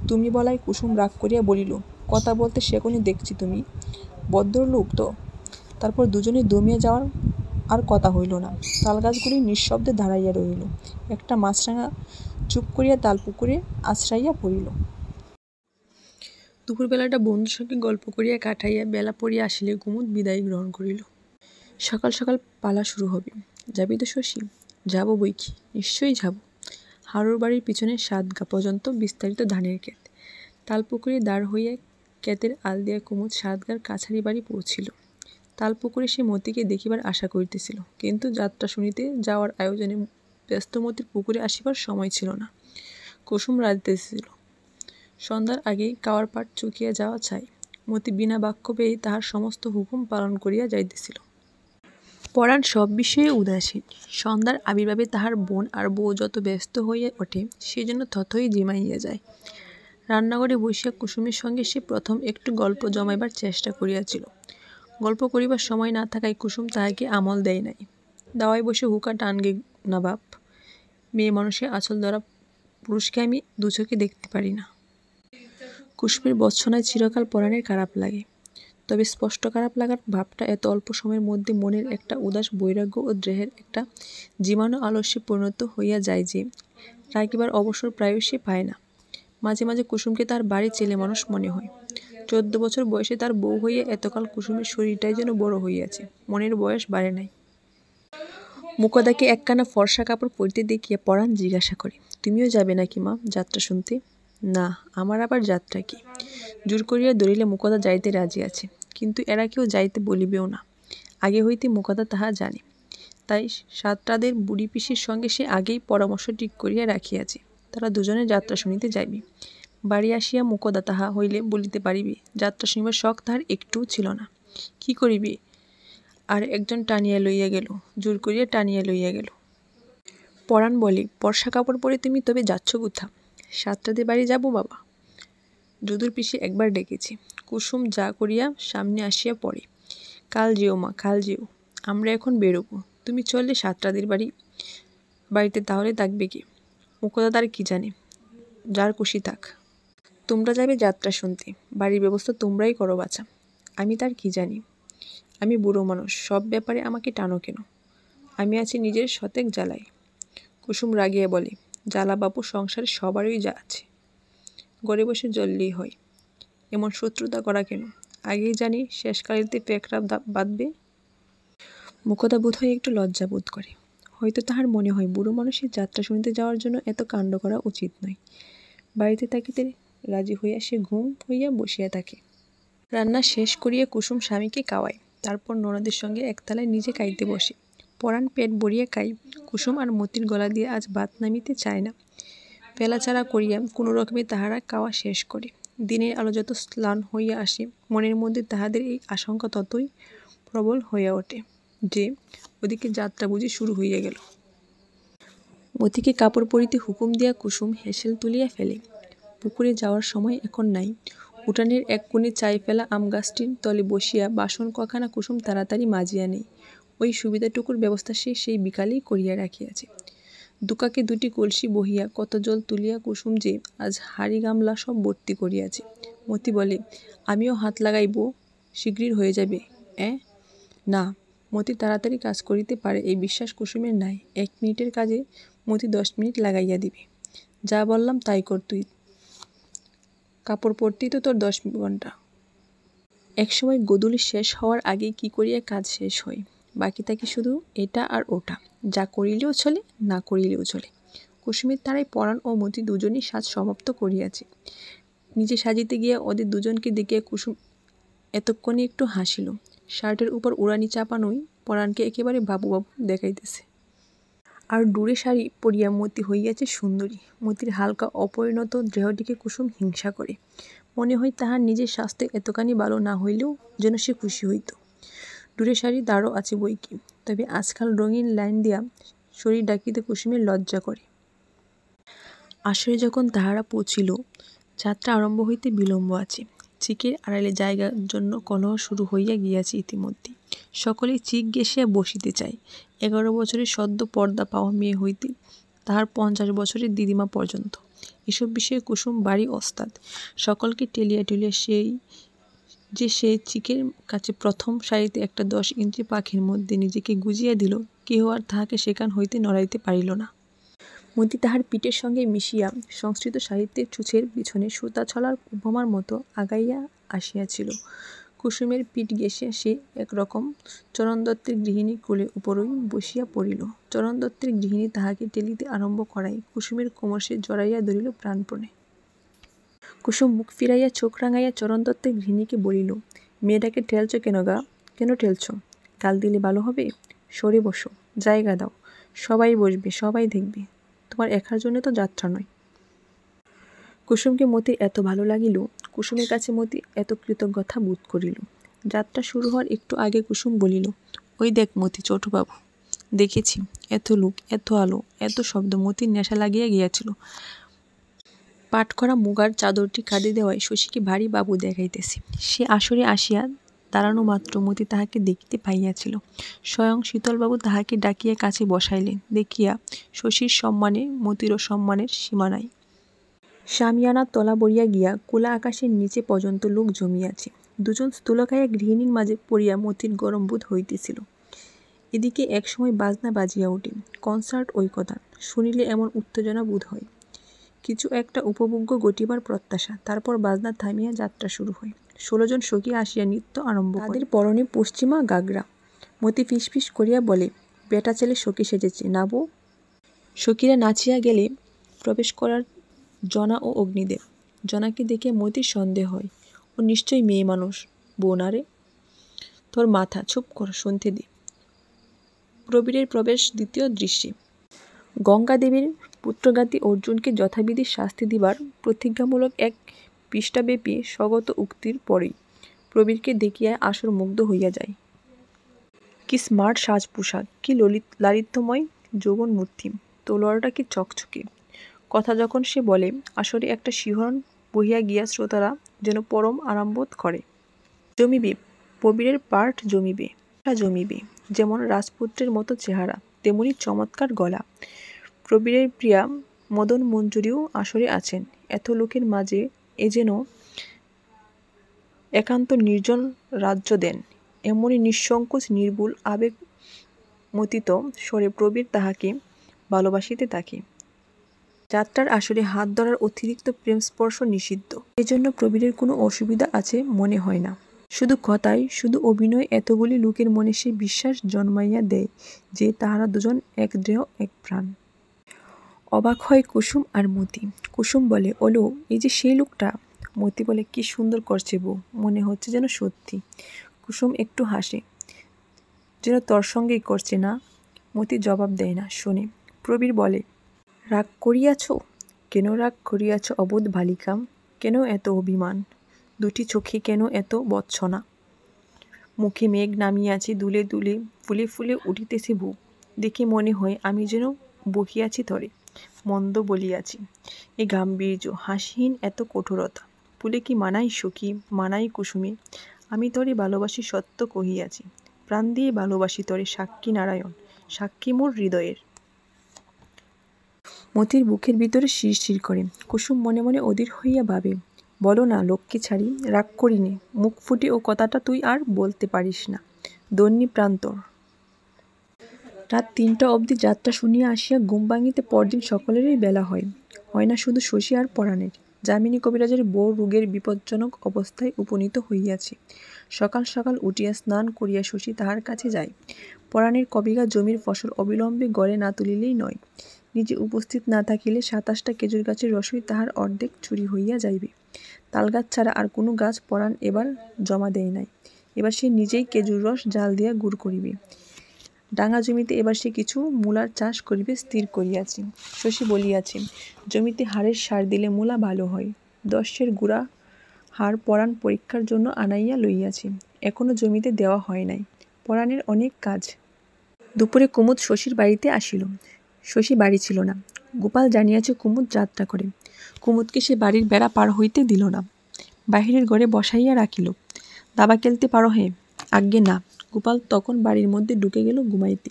S1: তুমি বলায় কুসুম রাগ করিয়া বলিল, কথা বলতে শেখনি দেখছি তুমি, ভদ্রলোক তো। তারপর দুজনে দমিয়া যাওয়ার আর কথা হইল না। তালগাছগুলি নিঃশব্দে দাঁড়াইয়া রহিল। একটা মাছরাঙা চুপ করিয়া তালপুকুরে আছড়াইয়া পড়িল। দুপুরবেলাটা বন্ধুর সঙ্গে গল্প করিয়া কাটাইয়া বেলা পড়িয়া আসিলে কুমুদ বিদায় গ্রহণ করিল। সকাল সকাল পালা শুরু হবে। যাবি তো শশী? যাব বইকি, নিশ্চয়ই যাব। হারুর বাড়ির পিছনে 7 গা পর্যন্ত বিস্তারিত ধানের ক্ষেত। তালপুকুরে দাঁড় হইয়া ক্ষেতের আল দিয়া কুমুদ 7 গার কাছারি বাড়ি পৌঁছিল। তালপুকুরে সে মতিকে দেখিবার আশা করিতেছিল, কিন্তু যাত্রা শুনিতে যাওয়ার আয়োজনে ব্যস্ত মতির পুকুরে আসিবার সময় ছিল না। কুসুম রাঁধিতেছিল, সন্ধ্যার আগেই খাওয়ার পাট চুকিয়া যাওয়া চাই। মতি বিনা বাক্য পেয়েই তাহার সমস্ত হুকুম পালন করিয়া যাইতেছিল। পরাণ সব বিষয়ে উদাসীন। সন্ধ্যার আবির্ভাবে তাহার বোন আর বউ যত ব্যস্ত হইয়া ওঠে, সে যেন ততই জিমাইয়া যায়। রান্নাঘরে বসিয়া কুসুমের সঙ্গে সে প্রথম একটু গল্প জমাইবার চেষ্টা করিয়াছিল। গল্প করিবার সময় না থাকায় কুসুম তাহাকে আমল দেয় নাই। দাওয়ায় বসে হুকা টানগে না বাপ, মেয়ে মানুষের আঁচল ধরা পুরুষকে আমি দু চোখে দেখতে পারি না। কুসুমের ভর্ৎসনায় চিরকাল পরাণের খারাপ লাগে। তবে স্পষ্ট খারাপ লাগার ভাবটা এত অল্প সময়ের মধ্যে মনের একটা উদাস বৈরাগ্য ও দেহের একটা জীবাণু আলস্যে পরিণত হইয়া যায় যে রাখিবার অবসর প্রায়ই সে পায় না। মাঝে মাঝে কুসুমকে তার বাড়ির ছেলে মানুষ মনে হয়। 14 বছর বয়সে তার বউ হইয়া এতকাল কুসুমের শরীরটাই যেন বড় হইয়াছে, মনের বয়স বাড়ে নাই। মুখদাকে একখানা ফর্সা কাপড় পরিতে দেখিয়া পরাণ জিজ্ঞাসা করে, তুমিও যাবে নাকি মা যাত্রা শুনতে? না, আমার আবার যাত্রা কি? জোর করিয়া ধরিলে মুখদা যাইতে রাজি আছে, কিন্তু এরা কেউ যাইতে বলিবেও না। আগে হইতে মুখদা তাহা জানে, তাই সাতরাদের বুড়ি পিসির সঙ্গে সে আগেই পরামর্শ ঠিক করিয়া রাখিয়াছে, তারা দুজনে যাত্রা শুনিতে যাইবে। বাড়ি আসিয়া মুখদা তাহা হইলে বলিতে পারিবে, যাত্রা শুনিবার শখ তাহার একটু ছিল না। কি করিবে? আর একজন টানিয়া লইয়া গেল, জোর করিয়া টানিয়া লইয়া গেল। পরাণ বলে, বর্ষা কাপড় পরে তুমি তবে যাচ্ছ কোথা? সাতটাতে বাড়ি যাব বাবা। যদুর পিসি একবার ডেকেছে। কুসুম যা করিয়া সামনে আসিয়া পড়ে। কাল যেও মা, কাল যেও। আমরা এখন বেরোবো। তুমি চললে সাতটাদের বাড়িতে তাহলে থাকবে কে? মুখদা তার কি জানে, যার খুশি থাক। তোমরা যাবে যাত্রা শুনতে, বাড়ির ব্যবস্থা তোমরাই করো বাছা। আমি তার কি জানি? আমি বুড়ো মানুষ, সব ব্যাপারে আমাকে টানো কেন? আমি আছি নিজের শতেক জ্বালায়। কুসুম রাগিয়া বলে, জ্বালা বাবু সংসারে সবারই যা আছে, ঘরে বসে জ্বললেই হয়। এমন শত্রুতা করা কেন? আগেই জানি শেষকালেতে পেকরা বাঁধবে। মুখদা বোধ হয় একটু লজ্জা বোধ করে। হয়তো তাহার মনে হয় বুড়ো মানুষের যাত্রা শুনিতে যাওয়ার জন্য এত কাণ্ড করা উচিত নয়। বাড়িতে থাকিতে রাজি হইয়া সে ঘুম হইয়া বসিয়া থাকে। রান্না শেষ করিয়া কুসুম স্বামীকে খাওয়ায়, তারপর ননদের সঙ্গে একতলায় নিজে খাইতে বসে। পরাণ পেট ভরিয়া খাই। কুসুম আর মতির গলা দিয়ে আজ ভাত নামিতে চায় না। পেলাচারা করিয়া কোনো রকমে তাহারা খাওয়া শেষ করে। দিনের আলো যত স্নান হইয়া আসে, মনের মধ্যে তাহাদের এই আশঙ্কা ততই প্রবল হইয়া ওঠে যে ওদিকে যাত্রা বুঝি শুরু হইয়া গেল। মতিকে কাপড় পরিতে হুকুম দিয়া কুসুম হেসেল তুলিয়া ফেলে। পুকুরে যাওয়ার সময় এখন নাই। উঠানের এক কোণে চাই ফেলা আম গাছটির তলে বসিয়া বাসন কখানা কুসুম তাড়াতাড়ি মাজিয়া নেই। ওই সুবিধাটুকুর ব্যবস্থা সে সেই বিকালেই করিয়া রাখিয়াছে। দুকাকে দুটি কলসি বহিয়া কত জল তুলিয়া কুসুম যে আজ হাড়ি গামলা সব ভর্তি করিয়াছে। মতি বলে, আমিও হাত লাগাইব, শীঘ্রই হয়ে যাবে। না, মতি তাড়াতাড়ি কাজ করিতে পারে এই বিশ্বাস কুসুমের নাই। 1 মিনিটের কাজে মতি 10 মিনিট লাগাইয়া দিবে। যা বললাম তাই কর তুই। কাপড় পরতেই তো তোর 10 ঘন্টা। একসময় গোধূলি শেষ হওয়ার আগেই কি করিয়া কাজ শেষ হয়। বাকি থাকে শুধু এটা আর ওটা, যা করিলেও চলে, না করিলেও চলে। কুসুমের তারাই পরাণ ও মতি দুজনই সাজ সমাপ্ত করিয়াছে। নিজে সাজিতে গিয়া ওদের দুজনকে দেখিয়া কুসুম এতক্ষণে একটু হাসিল। শার্টের উপর উড়ানি চাপানোই পরাণকে একেবারে বাবু বাবু দেখাইতেছে। আর ডুরে শাড়ি পরিয়া মতি হইয়াছে সুন্দরী। মতির হালকা অপরিণত দেহটিকে কুসুম হিংসা করে। মনে হয় তাহার নিজের স্বাস্থ্য এতখানি ভালো না হইলেও যেন সে খুশি হইত। ডুরে শাড়ি তারও আছে বই কি, তবে আজকাল রঙিন লাইন দিয়া শরীর ডাকিতে কুসুমের লজ্জা করে। আসরে যখন তাহারা পৌঁছিল, যাত্রা আরম্ভ হইতে বিলম্ব আছে। চিকের আড়ালে জায়গার জন্য কলহ শুরু হইয়া গিয়াছে ইতিমধ্যে। সকলেই চিক ঘেঁষিয়া বসিতে চায়। 11 বছরের সদ্য পর্দা পাওয়া মেয়ে হইতে তাহার 50 বছরের দিদিমা পর্যন্ত। এসব বিষয়ে কুসুম বাড়ি ওস্তাদ। সকলকে টেলিয়া টেলিয়া সে চিকের কাছে প্রথম সারিতে একটা 10 ইঞ্চি পাখির মধ্যে নিজেকে গুজিয়া দিল, কেহ আর তাহাকে সেখান হইতে নড়াইতে পারিল না। মতি তাহার পিঠের সঙ্গে মিশিয়া সংস্কৃত সাহিত্যের চুছের পিছনে সুতা ছলার উপমার মতো আগাইয়া আসিয়াছিল। কুসুমের পিঠ ঘেঁষিয়া সে একরকম চরণ দত্তের গৃহিণী কোলে উপরই বসিয়া পড়িল। চরণ দত্তের গৃহিণী তাহাকে টেলিতে আরম্ভ করাই কুসুমের কোমর সে জড়াইয়া ধরিল প্রাণপণে। কুসুম মুখ ফিরাইয়া চোখ রাঙাইয়া চরণ দত্তের গৃহিণীকে বলিল, মেয়েটাকে ঠেলছ কেন গা? কেন ঠেলছ? গাল দিলে ভালো হবে? সরে বসো, জায়গা দাও। সবাই বসবে, সবাই দেখবে। তোমার একার জন্য তো যাত্রা নয়। কুসুমকে মতির এত ভালো লাগিল, কুসুমের কাছে মতি এত কৃতজ্ঞতা বোধ করিল। যাত্রা শুরু হওয়ার একটু আগে কুসুম বলিল, ওই দেখ মতি, ছোটবাবু। দেখেছি, এত লোক, এত আলো, এত শব্দ, মতির নেশা লাগিয়া গিয়াছিল। পাট করা মুগার চাদরটি কাঁধে দেওয়ায় শশীকে ভারী বাবু দেখাইতেছে। সে আসরে আসিয়া দাঁড়ানো মাত্র মতি তাহাকে দেখিতে পাইয়াছিল। স্বয়ং শীতলবাবু তাহাকে ডাকিয়া কাছে বসাইলেন। দেখিয়া শশীর সম্মানে মতিরও সম্মানের সীমা নাই। শামিয়ানার তলা বড়িয়া গিয়া খোলা আকাশের নিচে পর্যন্ত লোক জমিয়াছে। দুজন স্থূলকায়া গৃহিণীর মাঝে পড়িয়া মতির গরম বোধ হইতেছিল। এদিকে একসময় বাজনা বাজিয়া ওঠে। কনসার্ট ওই কথা, শুনিলে এমন উত্তেজনা বোধ হয়। কিছু একটা উপভোগ্য ঘটিবার প্রত্যাশা। তারপর বাজনা থামিয়া যাত্রা শুরু হয়। 16 জন সখী আসিয়া নৃত্য আরম্ভ করে। তাদের পরনে পশ্চিমা গাগরা। মতি ফিসফিস করিয়া বলে, বেটা ছেলে সখী সেজেছে না বউ? সখীরা নাচিয়া গেলে প্রবেশ করার জনা ও অগ্নিদেব। জনাকে দেখে মতির সন্দেহ হয়, ও নিশ্চয়ই মেয়ে মানুষ, বউ না রে। তোর মাথা, চুপ কর, শুনতে দে। প্রবীরের প্রবেশ দ্বিতীয় দৃশ্যে। গঙ্গা দেবীর পুত্রঘাতী অর্জুনকে যথাবিধি শাস্তি দিবার প্রতিজ্ঞামূলক এক পৃষ্ঠাব্যাপী স্বগত উক্তির পরেই প্রবীরকে দেখিয়া আসর মুগ্ধ হইয়া যায়। কি স্মার্ট সাজ পোশাক, কি লালিত্যময় যৌবন মূর্তি, তলোয়ারটা কি চকচকে। কথা যখন সে বলে, আসরে একটা শিহরণ বহিয়া গিয়া শ্রোতারা যেন পরম আরাম বোধ করে। জমিবে, প্রবীরের পার্ট জমিবে, জমিবে। যেমন রাজপুত্রের মতো চেহারা, তেমনি চমৎকার গলা। প্রবীরের প্রিয়া মদন মঞ্জুরিও আসরে আছেন। এত লোকের মাঝে এ যেন একান্ত নির্জন রাজ্য দেন। এমনই নিঃসংকোচ নির্ভুল আবেগমথিত স্বরে প্রবীর তাহাকে ভালোবাসিতে থাকে। যাত্রার আসরে হাত ধরার অতিরিক্ত প্রেমস্পর্শ নিষিদ্ধ। এজন্য প্রবীরের কোনো অসুবিধা আছে মনে হয় না। শুধু কথায়, শুধু অভিনয় এতগুলি লোকের মনে সে বিশ্বাস জন্মাইয়া দেয় যে তাহারা দুজন এক দেহ এক প্রাণ। অবাক হয় কুসুম আর মতি। কুসুম বলে, ওলো, এই যে সেই লোকটা। মতি বলে, কি সুন্দর করছে বউ, মনে হচ্ছে যেন সত্যি। কুসুম একটু হাসে, যেন তোর সঙ্গেই করছে না। মতি জবাব দেয় না, শোনে। প্রবীর বলে, রাগ করিয়াছ? কেন রাগ করিয়াছ অবোধ বালিকা? কেন এত অভিমান? দুটি চোখে কেন এত বৎসনা? মুখে মেঘ নামিয়াছে দুলে দুলে, ফুলে ফুলে উঠিতেছে বুক। দেখে মনে হয় আমি যেন বহিয়াছি তরে, মন্দ বলিয়াছি। এ গাম্ভীর্য, হাসিহীন এত কঠোরতা, ফুলে কি মানাই সখী, মানাই কুসুমে? আমি তরে ভালোবাসি সত্য কহিয়াছি, প্রাণ দিয়ে ভালোবাসি তরে, সাক্ষী নারায়ণ, সাক্ষী মোর হৃদয়ের। মতির বুকের ভিতরে শিরশির করে। কুসুম মনে মনে অধীর হইয়া ভাবে, বলো না লক্ষ্মী ছাড়ি, রাগ করিনি, মুখ ফুটে ও কথাটা তুই আর বলতে পারিস না, দন্যি প্রান্তর। রাত ৩টা অবধি যাত্রা শুনিয়া আসিয়া ঘুম ভাঙিতে পরদিন সকলেরই বেলা হয়। হয় না শুধু শশী আর পরাণের। যামিনী কবিরাজের বউ রোগের বিপজ্জনক অবস্থায় উপনীত হইয়াছে। সকাল সকাল উঠিয়া স্নান করিয়া শশী তাহার কাছে যায়। পরাণের কবিঘা জমির ফসল অবিলম্বে গড়ে না তুলিলেই নয়। নিজে উপস্থিত না থাকিলে ২৭টা খেজুর গাছের রসই তাহার অর্ধেক চুরি হইয়া যাইবে। তালগাছ ছাড়া আর কোনো গাছ পরাণ এবার জমা দেয় নাই। এবার সে নিজেই খেজুর রস জাল দিয়া গুড় করিবে। ডাঙা জমিতে এবার সে কিছু মূলার চাষ করিবে স্থির করিয়াছে। শশী বলিয়াছে, জমিতে হাড়ের সার দিলে মূলা ভালো হয়। 10 গুড়া হাড় পরাণ পরীক্ষার জন্য আনাইয়া লইয়াছে, এখনো জমিতে দেওয়া হয় নাই। পরাণের অনেক কাজ। দুপুরে কুমুদ শশীর বাড়িতে আসিল। শশী বাড়ি ছিল না। গোপাল জানিয়াছে কুমুদ যাত্রা করে। কুমুদকে সে বাড়ির বেড়া পার হইতে দিল না, বাহিরের ঘরে বসাইয়া রাখিল। দাবা খেলতে পারো হে? আজ্ঞে না। গোপাল তখন বাড়ির মধ্যে ঢুকে গেল ঘুমাইতে।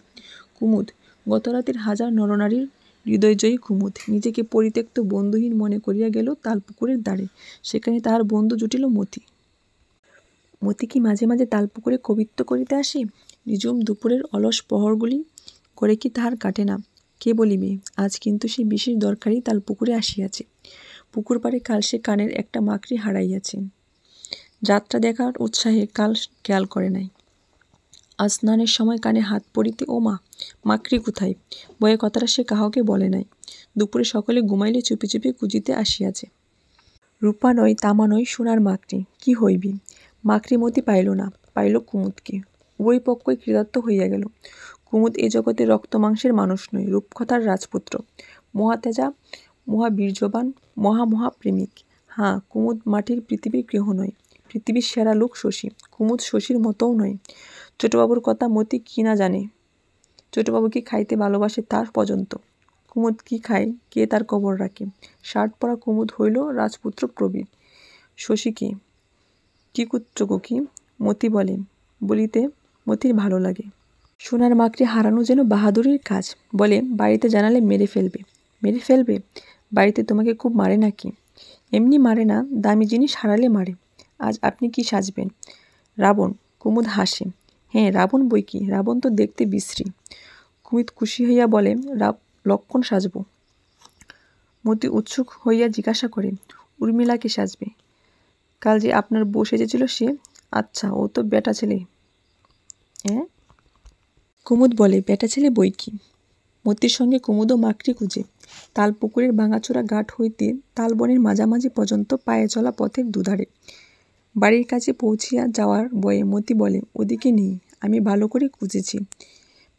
S1: কুমুদ, গতরাতের হাজার নরনারীর হৃদয়জয়ী কুমুদ নিজেকে পরিত্যক্ত বন্ধুহীন মনে করিয়া গেল তালপুকুরের দ্বারে। সেখানে তাহার বন্ধু জুটিল মতি। মতি কি মাঝে মাঝে তালপুকুরে কবিত্ব করিতে আসে? নিঝুম দুপুরের অলস প্রহরগুলি করে কি তাহার কাটে না? কে বলিবে, আজ কিন্তু সে বিশেষ দরকারি তালপুকুরে আসিয়াছে। পুকুর পাড়ে কাল সে কানের একটা মাকড়ি হারাইয়াছে। যাত্রা দেখার উৎসাহে কাল খেয়াল করে নাই। আজ স্নানের সময় কানে হাত পড়িতে, ও মা, মাকড়ি কোথায়? বয়ে কথাটা সে কাহাকে বলে নাই। দুপুরে সকলে ঘুমাইলে চুপি চুপি খুঁজিতে আসিয়াছে। রূপা নয়, তামা নয়, সোনার মাকড়ি। কি হইবি? মাকড়ি মতি পাইল না, পাইল কুমুদকে। উভয় পক্ষই কৃতার্থ হইয়া গেল। কুমুদ এ জগতে রক্ত মাংসের মানুষ নয়, রূপকথার রাজপুত্র, মহাতেজা, মহাবীর্যবান, মহাপ্রেমিক। হ্যাঁ, কুমুদ মাটির পৃথিবীর কেহ নয়। পৃথিবীর সেরা লোক শশী। কুমুদ শশীর মতও নয়। ছোটবাবুর কথা মতি কি না জানে? ছোটবাবু কি খাইতে ভালোবাসে তা পর্যন্ত। কুমুদ কি খায়, কে তার খবর রাখে? শার্ট পরা কুমুদ হইল রাজপুত্র প্রবীর। শশীকে কি কুচ্চকো কি? মতি বলিতে মতির ভালো লাগে। সোনার মাকড়ি হারানো যেন বাহাদুরির কাজ। বলে, বাড়িতে জানালে মেরে ফেলবে। মেরে ফেলবে? বাড়িতে তোমাকে খুব মারে নাকি? এমনি মারে না, দামি জিনিস হারালে মারে। আজ আপনি কি সাজবেন? রাবণ। কুমুদ হাসে। হ্যাঁ, রাবণ বই কি, রাবণ তো দেখতে বিশ্রী। কুমুদ খুশি হইয়া বলে, লক্ষণ সাজব। মতি উৎসুক হইয়া জিজ্ঞাসা করে, উর্মিলাকে সাজবে? কাল যে আপনার বউ সেজেছিল সে? আচ্ছা, ও তো বেটা ছেলে। হ্যাঁ? কুমুদ বলে, বেটা ছেলে বই কি। মতির সঙ্গে কুমুদও মাকড়ি খুঁজে। তালপুকুরের ভাঙাচোরা ঘাট হইতে তালবনের মাঝামাঝি পর্যন্ত পায়ে চলা পথের দুধারে। বাড়ির কাছে পৌঁছিয়া যাওয়ার ভয়ে মতি বলে, ওদিকে নেই, আমি ভালো করে খুঁজেছি।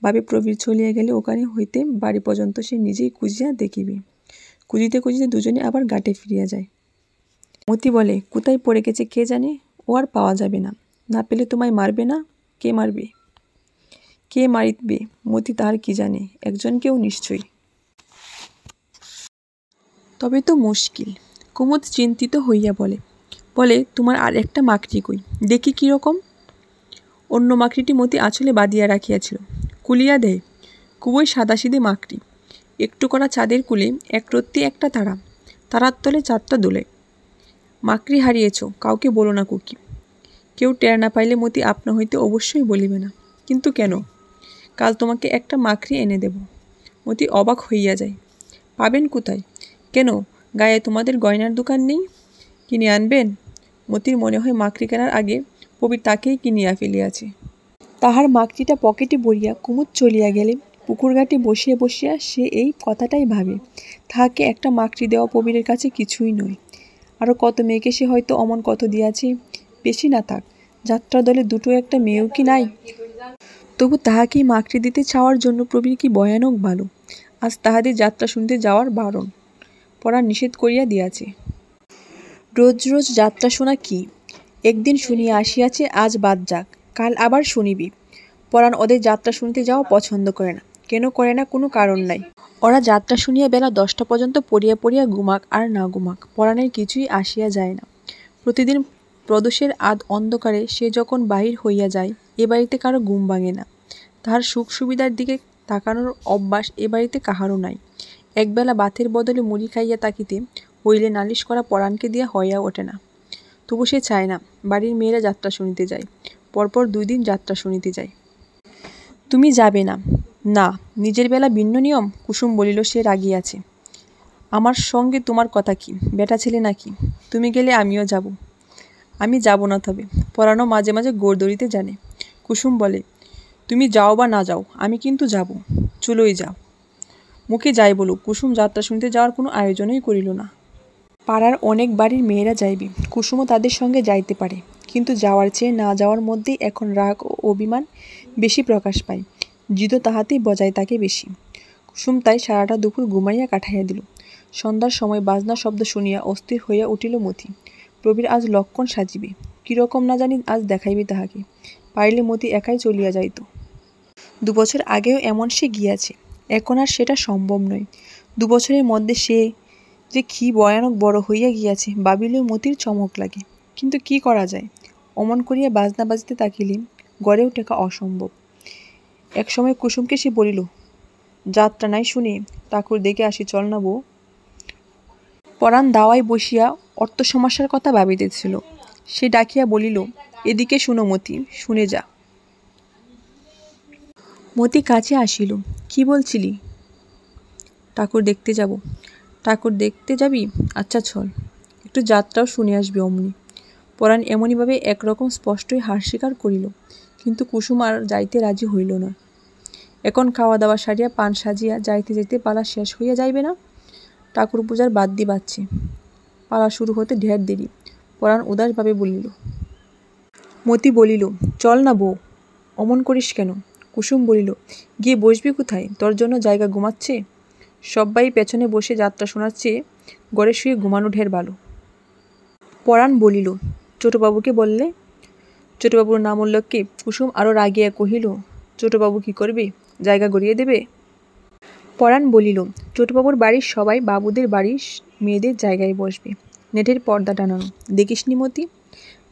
S1: ভাবে প্রবীর চলিয়া গেলে ওখানে হইতে বাড়ি পর্যন্ত সে নিজেই খুঁজিয়া দেখিবে। খুঁজিতে খুঁজিতে দুজনে আবার ঘাটে ফিরিয়া যায়। মতি বলে, কোথায় পড়ে গেছে কে জানে, ও আর পাওয়া যাবে না। না পেলে তোমায় মারবে না? কে মারবে? কে মারিবে মতি তাহার কি জানে, একজনকেও নিশ্চয়ই। তবে তো মুশকিল। কুমুদ চিন্তিত হইয়া বলে, তোমার আর একটা মাকড়ি কই, দেখি কীরকম। অন্য মাকড়িটি মতি আঁচলে বাঁধিয়া রাখিয়াছিল। কুলিয়া দেয়, খুবই সাদাসিধে মাকড়ি। একটু করা চাঁদের কুলে একরত্তি একটা তারা, তারার তলে চাঁদটা দোলে। মাকড়ি হারিয়েছ, কাউকে বলো না কুকি। কেউ টের না পাইলে মতি আপনা হইতে অবশ্যই বলিবে না। কিন্তু কেন? কাল তোমাকে একটা মাকড়ি এনে দেব। মতি অবাক হইয়া যায়। পাবেন কোথায়? কেন, গায়ে তোমাদের গয়নার দোকান নেই? কিনে আনবেন? মতির মনে হয় মাকড়ি কেনার আগে প্রবীর তাকেই কিনিয়া ফেলিয়াছে। তাহার মাকড়িটা পকেটে ভরিয়া কুমুদ চলিয়া গেলে পুকুর ঘাটে বসিয়া বসিয়া সে এই কথাটাই ভাবে। তাহাকে একটা মাকড়ি দেওয়া প্রবীরের কাছে কিছুই নয়। আরও কত মেয়েকে সে হয়তো অমন কত দিয়াছে। বেশি না থাক, যাত্রা দলে দুটো একটা মেয়েও কি নাই? তবু তাহাকেই মাকড়ি দিতে চাওয়ার জন্য প্রবীর কি ভয়ানক ভালো। আজ তাহাদের যাত্রা শুনতে যাওয়ার বারণ পড়া নিষেধ করিয়া দিয়াছে। রোজ রোজ যাত্রা শোনা কি? একদিন শুনিয়া আসিয়াছে, আজ বাদ যাক, কাল আবার শুনিবি। পরাণ ওদের যাত্রা শুনতে যাওয়া পছন্দ করে না। কেন করে না, কোনো কারণ নাই। ওরা যাত্রা শুনিয়া বেলা 10টা পর্যন্ত পড়িয়া পড়িয়া ঘুমাক আর না ঘুমাক, পরাণের কিছুই আসিয়া যায় না। প্রতিদিন প্রদোষের আধ অন্ধকারে সে যখন বাহির হইয়া যায়, এ বাড়িতে কারো ঘুম ভাঙে না। তাহার সুখ সুবিধার দিকে তাকানোর অভ্যাস এ বাড়িতে কাহারও নাই। একবেলা ভাতের বদলে মুড়ি খাইয়া তাকিতে হইলে নালিশ করা পরাণকে দিয়া হইয়া ওঠে না। তবু সে চায় না বাড়ির মেয়েরা যাত্রা শুনিতে যায়। পরপর 2 দিন যাত্রা শুনিতে যায়। তুমি যাবে না? না, নিজের বেলা ভিন্ন নিয়ম। কুসুম বলিল, সে রাগিয়াছে। আমার সঙ্গে তোমার কথা কি? বেটা ছেলে নাকি? তুমি গেলে আমিও যাব। আমি যাব না তবে। পরাণও মাঝে মাঝে গোড় ধরিতে জানে। কুসুম বলে, তুমি যাও বা না যাও, আমি কিন্তু যাব। চুলোই যাও। মুখে যাই বলুক, কুসুম যাত্রা শুনতে যাওয়ার কোনো আয়োজনই করিল না। পাড়ার অনেক বাড়ির মেয়েরা যাইবে, কুসুমও তাদের সঙ্গে যাইতে পারে। কিন্তু যাওয়ার চেয়ে না যাওয়ার মধ্যেই এখন রাগ ও অভিমান বেশি প্রকাশ পায়। জিদও তাহাতেই বজায় থাকে বেশি। কুসুম তাই সারাটা দুপুর ঘুমাইয়া কাটাইয়া দিল। সন্ধ্যার সময় বাজনার শব্দ শুনিয়া অস্থির হইয়া উঠিল মতি। প্রবীর আজ লক্ষণ সাজিবে, কিরকম না জানি আজ দেখাইবে তাহাকে। পারিলে মতি একাই চলিয়া যাইত। 2 বছর আগেও এমন সে গিয়াছে, এখন আর সেটা সম্ভব নয়। 2 বছরের মধ্যে সে যে কি ভয়ানক বড় হইয়া গিয়াছে ভাবিলেও মতির চমক লাগে। কিন্তু কি করা যায়? অমন করিয়া বাজনা বাজিতে থাকিলে গড়েও টেকা অসম্ভব। একসময় কুসুমকে সে বলিল, যাত্রা নাই শুনে ঠাকুর দেখে আসি, চল না বউ। পরাণ দাওয়ায় বসিয়া অর্থ সমস্যার কথা ভাবিতেছিল। সে ডাকিয়া বলিল, এদিকে শুনো মতি, শুনে যা। মতি কাছে আসিল। কি বলছিলি? ঠাকুর দেখতে যাব। ঠাকুর দেখতে যাবি? আচ্ছা চল, একটু যাত্রাও শুনে আসবি অমনি। পরাণ এমনিভাবে একরকম স্পষ্টই হার স্বীকার করিল। কিন্তু কুসুম আর যাইতে রাজি হইল না। এখন খাওয়া দাওয়া সারিয়া পান সাজিয়া যাইতে যাইতে পালা শেষ হইয়া যাইবে না? ঠাকুর পূজার বাদ্যি বাজছে, পালা শুরু হতে ঢের দেরি। পরাণ উদাসভাবে বলিল। মতি বলিল, চল না বউ। অমন করিস কেন? কুসুম বলিল, গিয়ে বসবি কোথায়? তোর জন্য জায়গা ঘুমাচ্ছে। সব্বাই পেছনে বসে যাত্রা শোনার চেয়ে ঘরে শুয়ে ঘুমানো ঢের ভালো। পরাণ বলিল, ছোটবাবুকে বললে? ছোটবাবুর নাম উল্লেখে কুসুম আরও রাগিয়া কহিল, ছোটবাবু কি করবে? জায়গা গড়িয়ে দেবে? পরাণ বলিল, ছোটবাবুর বাড়ির সবাই বাবুদের বাড়ির মেয়েদের জায়গায় বসবে, নেটের পর্দা টানানো, দেখিসনি মতি?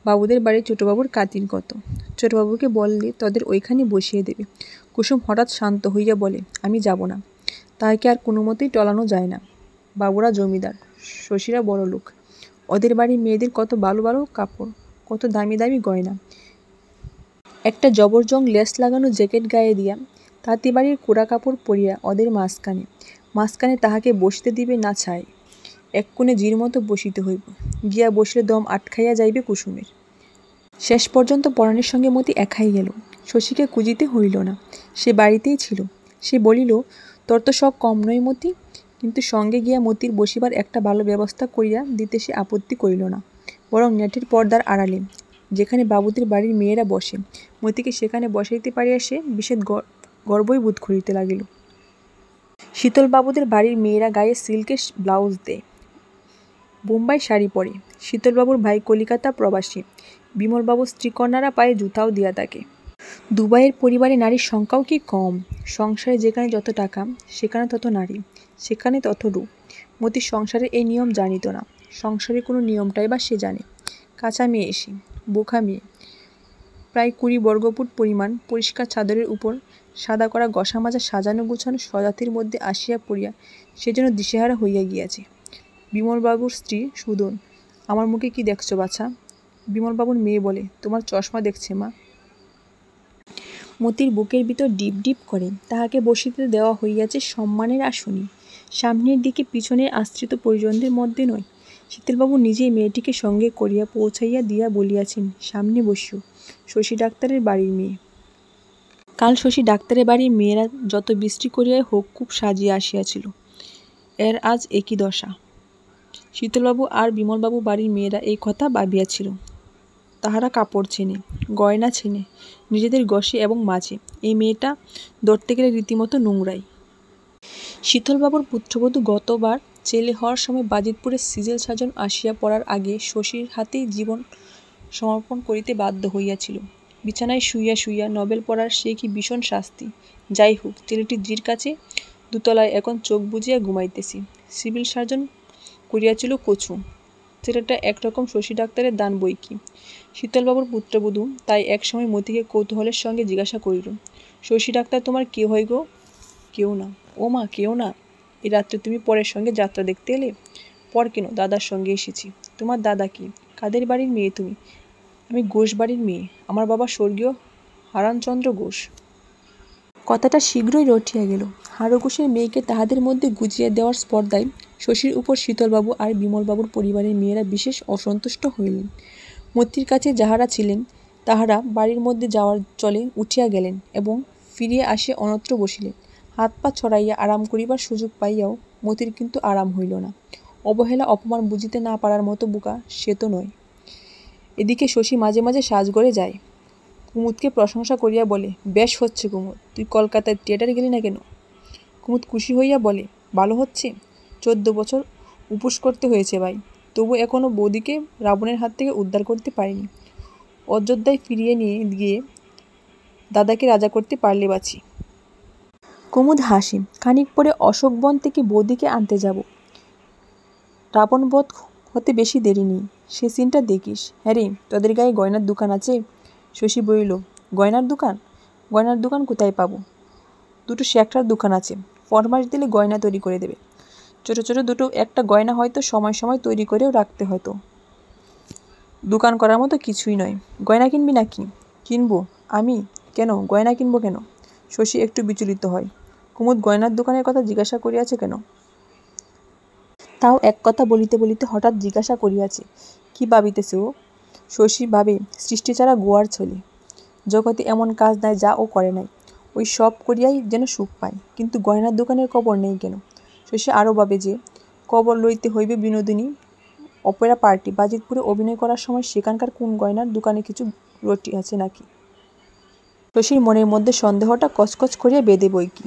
S1: বাবুদের বাড়ির ছোটবাবুর কাতির কত। ছোটবাবুকে বললে তোদের ওইখানে বসিয়ে দেবে। কুসুম হঠাৎ শান্ত হইয়া বলে, আমি যাব না। তাহাকে আর কোনো মতেই টলানো যায় না। বাবুরা জমিদার, শশীরা বড় লোক। ওদের বাড়ির মেয়েদের কত ভালো ভালো কাপড়, কত দামি দামি গয়না। একটা জবরজং লেস লাগানো জ্যাকেট গায়ে দিয়া তাঁতি বাড়ির কোড়া কাপড় পরিয়া ওদের মাঝখানে তাহাকে বসতে দিবে না ছাই। এক কোণে জির মতো বসিতে হইব। গিয়া বসলে দম আটকাইয়া যাইবে কুসুমের। শেষ পর্যন্ত পরাণের সঙ্গে মতি একাই গেল। শশীকে খুঁজিতে হইল না, সে বাড়িতেই ছিল। সে বলিল, তোর তো শখ কম নয় মতি। কিন্তু সঙ্গে গিয়া মতির বসিবার একটা ভালো ব্যবস্থা করিয়া দিতে সে আপত্তি করিল না। বরং নেটের পর্দার আড়ালে, যেখানে বাবুদের বাড়ির মেয়েরা বসে, মতিকে সেখানে বসাইতে পারিয়া সে বিশেষ গর্বই বোধ করিতে লাগিল। শীতলবাবুদের বাড়ির মেয়েরা গায়ে সিল্কের ব্লাউজ দেয়, বোম্বাই শাড়ি পরে। শীতলবাবুর ভাই কলিকাতা প্রবাসী, বিমলবাবুর স্ত্রীকন্যারা পায়ে জুতাও দিয়া থাকে। দুবাইয়ের পরিবারে নারীর সংখ্যাও কি কম! সংসারে যেখানে যত টাকা, সেখানে তত নারী, সেখানে তত রূপ। মতির সংসারে এই নিয়ম জানিত না। সংসারের কোনো নিয়মটাই বা সে জানে? কাঁচা মেয়ে এসে, বোখা মেয়ে, প্রায় 20 বর্গফুট পরিমাণ পরিষ্কার চাদরের উপর সাদা করা গসা মাজা সাজানো গুছানো স্বজাতির মধ্যে আসিয়া পড়িয়া সে যেন দিশেহারা হইয়া গিয়াছে। বিমলবাবুর স্ত্রী সুদন, আমার মুখে কি দেখছো বাছা? বিমলবাবুর মেয়ে বলে, তোমার চশমা দেখছে মা। মতির বুকের ভিতর ডিপ ডিপ করে। তাহাকে বসিতে দেওয়া হইয়াছে সম্মানের আসনে, সামনের দিকে পিছনের আশ্রিত পরিজনদের মধ্যে নয়। শীতলবাবু নিজেই মেয়েটিকে সঙ্গে করিয়া পৌঁছাইয়া দিয়া বলিয়াছেন, সামনে বসিও, শশী ডাক্তারের বাড়ির মেয়ে। কাল শশী ডাক্তারের বাড়ির মেয়েরা যত বৃষ্টি করিয়াই হোক খুব সাজিয়া আসিয়াছিল, এর আজ একই দশা। শীতলবাবু আর বিমলবাবু বাড়ির মেয়েরা এই কথা ভাবিয়াছিল। তাহারা কাপড় চেনে, গয়না চেনে, নিজেদের গসে এবং মাঝে। এই মেয়েটা ধরতে গেলে রীতিমতো নোংরাই। শীতলবাবুর পুত্রবধূ গতবার ছেলে হওয়ার সময় বাজিতপুরের সিজিল সাজন আসিয়া পড়ার আগে শশীর হাতেই জীবন সমর্পণ করিতে বাধ্য হইয়াছিল। বিছানায় শুইয়া শুইয়া নভেল পড়ার সে কি ভীষণ শাস্তি! যাই হোক, ছেলেটি জির কাছে দুতলায় এখন চোখ বুজিয়া ঘুমাইতেছি। সিভিল সার্জন করিয়াছিল কচু। ছেলেটা একরকম শশী ডাক্তারের দান বই কি। শীতলবাবুর পুত্রবধূ তাই একসময় মতিকে কৌতূহলের সঙ্গে জিজ্ঞাসা করিল, শশী ডাক্তার তোমার কে হয় গো? কেউ না। ও মা, কেউ না? এই রাত্রে তুমি পরের সঙ্গে যাত্রা দেখতে এলে? পর কেন, দাদার সঙ্গে এসেছি। তোমার দাদা কি? কাদের বাড়ির মেয়ে তুমি? আমি ঘোষ বাড়ির মেয়ে। আমার বাবা স্বর্গীয় হারানচন্দ্র ঘোষ। কথাটা শীঘ্রই রটিয়া গেল। হারু ঘোষের মেয়েকে তাহাদের মধ্যে গুজিয়ে দেওয়ার স্পর্ধায় শশীর উপর শীতলবাবু আর বিমলবাবুর পরিবারের মেয়েরা বিশেষ অসন্তুষ্ট হইলেন। মতির কাছে যাহারা ছিলেন তাহারা বাড়ির মধ্যে যাওয়ার চলে উঠিয়া গেলেন এবং ফিরিয়া আসিয়া অন্যত্র বসিলেন। হাত পা ছড়াইয়া আরাম করিবার সুযোগ পাইয়াও মতির কিন্তু আরাম হইল না। অবহেলা অপমান বুঝিতে না পারার মতো বোকা সে তো নয়। এদিকে শশী মাঝে মাঝে সাজঘরে যায়, কুমুদকে প্রশংসা করিয়া বলে, বেশ হচ্ছে কুমুদ, তুই কলকাতায় থিয়েটারে গেলি না কেন? কুমুদ খুশি হইয়া বলে, ভালো হচ্ছে। 14 বছর উপোস করতে হয়েছে ভাই, তবু এখনও বৌদিকে রাবণের হাত থেকে উদ্ধার করতে পারিনি। অযোধ্যায় ফিরিয়ে নিয়ে গিয়ে দাদাকে রাজা করতে পারলে বাঁচি। কুমুদ হাসি। খানিক পরে অশোকবন থেকে বৌদিকে আনতে যাব। রাবণবধ হতে বেশি দেরি নেই, সে সিনটা দেখিস। হ্যাঁ রে, তোদের গায়ে গয়নার দোকান আছে? শশী বলিল, গয়নার দোকান? গয়নার দোকান কোথায় পাবো? দুটো শ্যাকরার দোকান আছে, ফরমাস দিলে গয়না তৈরি করে দেবে। ছোটো ছোটো দুটো একটা গয়না হয়তো সময় সময় তৈরি করেও রাখতে হয়তো। দোকান করার মতো কিছুই নয়। গয়না কিনবি নাকি? কিনবো। আমি? কেন, গয়না কিনবো কেন? শশী একটু বিচলিত হয়। কুমুদ গয়নার দোকানের কথা জিজ্ঞাসা করিয়াছে কেন? তাও এক কথা বলিতে বলিতে হঠাৎ জিজ্ঞাসা করিয়াছে, কি ভাবিতেছে ও? শশী ভাবে, সৃষ্টি ছাড়া গোয়ার ছেলে, জগতে এমন কাজ নাই যা ও করে নাই, ওই সব করিয়াই যেন সুখ পায়। কিন্তু গয়নার দোকানের খবর নেই কেন? শশী আরও ভাবে যে খবর লইতে হইবে বিনোদিনী অপেরা পার্টি বাজিতপুরে অভিনয় করার সময় সেখানকার কোন গয়নার দোকানে কিছু রটি আছে নাকি। শশীর মনের মধ্যে সন্দেহটা কচকচ করিয়া বেঁধে বইকি।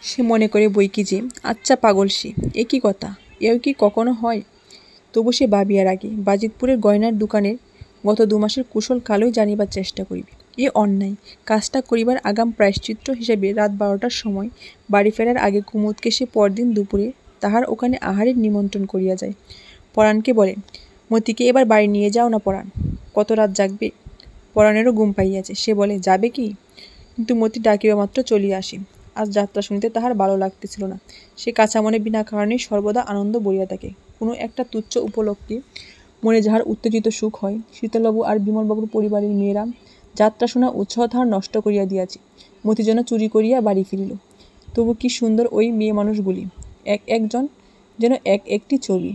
S1: সে মনে করে বইকি যে, আচ্ছা পাগল সে, এ কি কথা, এও কি কখনো হয়? তবু সে ভাবিয়া রাখে, বাজিতপুরের গয়নার দোকানের গত 2 মাসের কুশল কালই জানিবার চেষ্টা করিবে। এ অন্যায় কাজটা করিবার আগাম প্রায়শ্চিত্ত হিসেবে রাত 12টার সময় বাড়ি ফেরার আগে কুমুদকে সে পরদিন দুপুরে তাহার ওখানে আহারের নিমন্ত্রণ করিয়া যায়। পরাণকে বলে, মতিকে এবার বাড়ি নিয়ে যাও না পরাণ, কত রাত জাগবে। পরাণেরও ঘুম পাইয়াছে, সে বলে, যাবে কি? কিন্তু মতি ডাকিবা মাত্র চলিয়া আসে। আজ যাত্রা শুনিতে তাহার ভালো লাগতেছিল না। সে কাঁচা মনে বিনা কারণেই সর্বদা আনন্দ বইয়া থাকে। কোনো একটা তুচ্ছ উপলক্ষে মনে যাহার উত্তেজিত সুখ হয়, শীতলবাবু আর বিমলবাবুর পরিবারের মেয়েরা যাত্রা শোনা উৎসাহ তাহার নষ্ট করিয়া দিয়াছে। মতি যেন চুরি করিয়া বাড়ি ফিরিল। তবু কি সুন্দর ওই মেয়ে মানুষগুলি, এক একজন যেন এক একটি ছবি।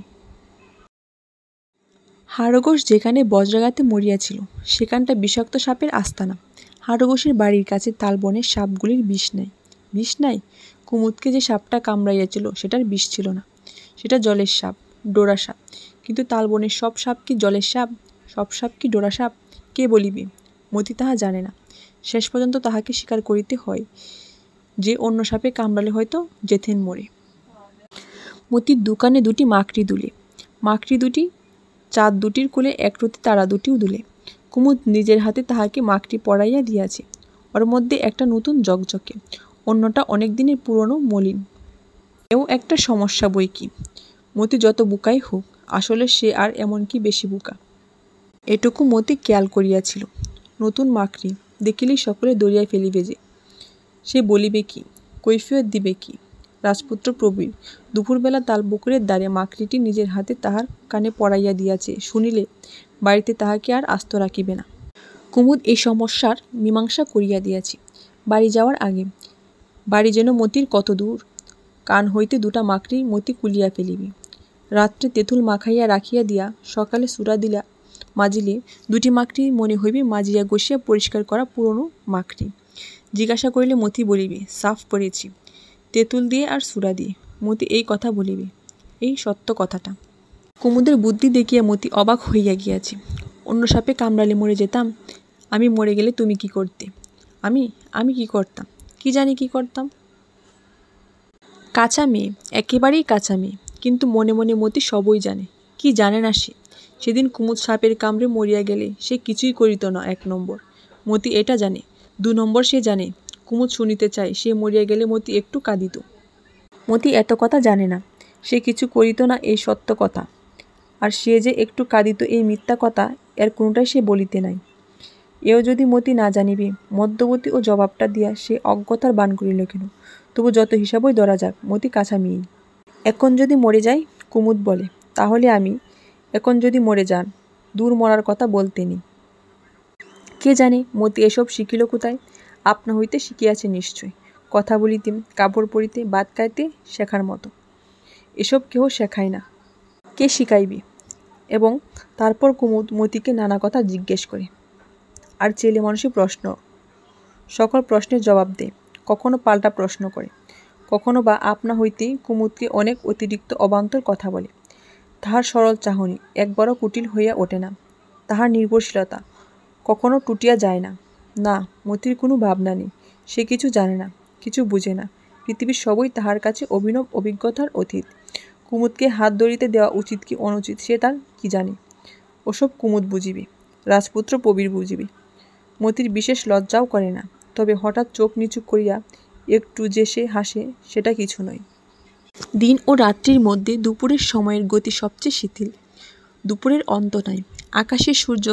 S1: হাড়গোশ যেখানে বজ্রাঘাতে মরিয়াছিল সেখানটা বিষাক্ত সাপের আস্তানা। হাড়গোশের বাড়ির কাছে তালবনের সাপগুলির বিষ নাই। বিষ নাই? কুমুদকে যে সাপটা কামড়াইয়াছিল সেটার বিষ ছিল না, সেটা জলের সাপ, ডোরা সাপ। কিন্তু তালবনের সব সাপ কি জলের সাপ? সব সাপ কি ডোরা সাপ? কে বলিবে? মতি তাহা জানে না। শেষ পর্যন্ত তাহাকে স্বীকার করিতে হয় যে অন্য সাপে কামড়ালে হয়তো যেতেন মরে। মতির দোকানে দুটি মাকড়ি দুলে, মাকড়ি দুটি চাঁদ দুটির কোলে একরতি তারা দুটিও দুলে। কুমুদ নিজের হাতে তাহাকে মাকড়ি পরাইয়া দিয়াছে। ওর মধ্যে একটা নতুন জকজকে, অন্যটা অনেক দিনের পুরনো মলিন। এও একটা সমস্যা বই কি। মতি যত বোকাই হোক, আসলে সে আর এমন কি বেশি বোকা। এটুকু মতি খেয়াল করিয়াছিল। নতুন মাকড়ি দেখিলেই সকলে দরিয়ায় ফেলিবে যে। সে বলিবে কি, কৈফিয়ত দিবে কি। রাজপুত্র প্রবীর দুপুরবেলা তালপুকুরের দ্বারে মাকড়িটি নিজের হাতে তাহার কানে পরাইয়া দিয়াছে শুনিলে বাড়িতে তাহাকে আর আস্ত রাখিবে না। কুমুদ এই সমস্যার মীমাংসা করিয়া দিয়াছি। বাড়ি যাওয়ার আগে, বাড়ি যেন মতির কত দূর, কান হইতে দুটা মাকড়ি মতি কুলিয়া ফেলিবে। রাত্রে তেঁতুল মাখাইয়া রাখিয়া দিয়া সকালে সুরা দিলা মাজিলে দুটি মাকড়ি মনে হইবে মাজিয়া গসিয়া পরিষ্কার করা পুরনো মাকড়ি। জিজ্ঞাসা করিলে মতি বলিবে, সাফ করেছি, তেঁতুল দিয়ে আর সুরা দিয়ে। মতি এই কথা বলিবে, এই সত্য কথাটা। কুমুদের বুদ্ধি দেখিয়া মতি অবাক হইয়া গিয়াছে। অন্য সাপে কামড়ালে মরে যেতাম, আমি মরে গেলে তুমি কি করতে? আমি কি করতাম, কি জানি কি করতাম। কাঁচা মেয়ে, একেবারেই কাঁচা মেয়ে, কিন্তু মনে মনে মতি সবই জানে। কি জানে না সে? সেদিন কুমুদ সাপের কামড়ে মরিয়া গেলে সে কিছুই করিত না 1 নম্বর। মতি এটা জানে। 2 নম্বর সে জানে, কুমুদ শুনিতে চায় সে মরিয়া গেলে মতি একটু কাঁদিত। মতি এত কথা জানে না, সে কিছু করিত না এই সত্য কথা, আর সে যে একটু কাঁদিত এই মিথ্যা কথা, এর কোনোটাই সে বলিতে নাই। এও যদি মতি না জানিবে, মধ্যবর্তী ও জবাবটা দিয়া সে অজ্ঞতার বান করিল কেন? তবু যত হিসাবই ধরা যাক, মতি কাঁচা মেয়েই। এখন যদি মরে যাই, কুমুদ বলে, তাহলে আমি এখন যদি মরে যান, দূর মরার কথা বলতেনি। কে জানে মতি এসব শিখিল কোথায়? আপনা হইতে শিখিয়াছে নিশ্চয়। কথা বলিতে, কাপড় পরিতে, ভাত খাইতে শেখার মতো। এসব কেহ শেখায় না, কে শিখাইবে? এবং তারপর কুমুদ মতিকে নানা কথা জিজ্ঞেস করে, আর ছেলে মানুষই প্রশ্ন, সকল প্রশ্নের জবাব দেয়। কখনো পাল্টা প্রশ্ন করে, কখনো বা আপনা হইতেই কুমুদকে অনেক অতিরিক্ত অবান্তর কথা বলে। তাহার সরল চাহনি একবারও কুটিল হইয়া ওঠে না। তাহার নির্ভরশীলতা কখনো টুটিয়া যায় না। না, মতির কোনো ভাবনা নেই, সে কিছু জানে না, কিছু বুঝে না। পৃথিবীর সবই তাহার কাছে অভিনব অভিজ্ঞতার অতীত। কুমুদকে হাত ধরিতে দেওয়া উচিত কি অনুচিত সে তার কি জানে? ওসব কুমুদ বুঝিবে, রাজপুত্র প্রবীর বুঝিবে। মতির বিশেষ লজ্জাও করে না, তবে হঠাৎ চোখ নিচু করিয়া একটু যে সে হাসে, সেটা কিছু নয়। দিন ও রাত্রির মধ্যে দুপুরের সময়ের গতি সবচেয়ে শিথিল। দুপুরের অন্ত নাই। আকাশে সূর্য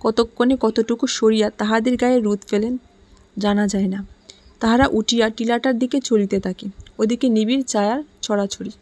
S1: কতক্ষণে কতটুকু সরিয়া তাহাদের গায়ে রোদ ফেলেন জানা যায় না। তাহারা উঠিয়া টিলাটার দিকে চলিতে থাকে। ওদিকে নিবিড় ছায়ার ছড়াছড়ি।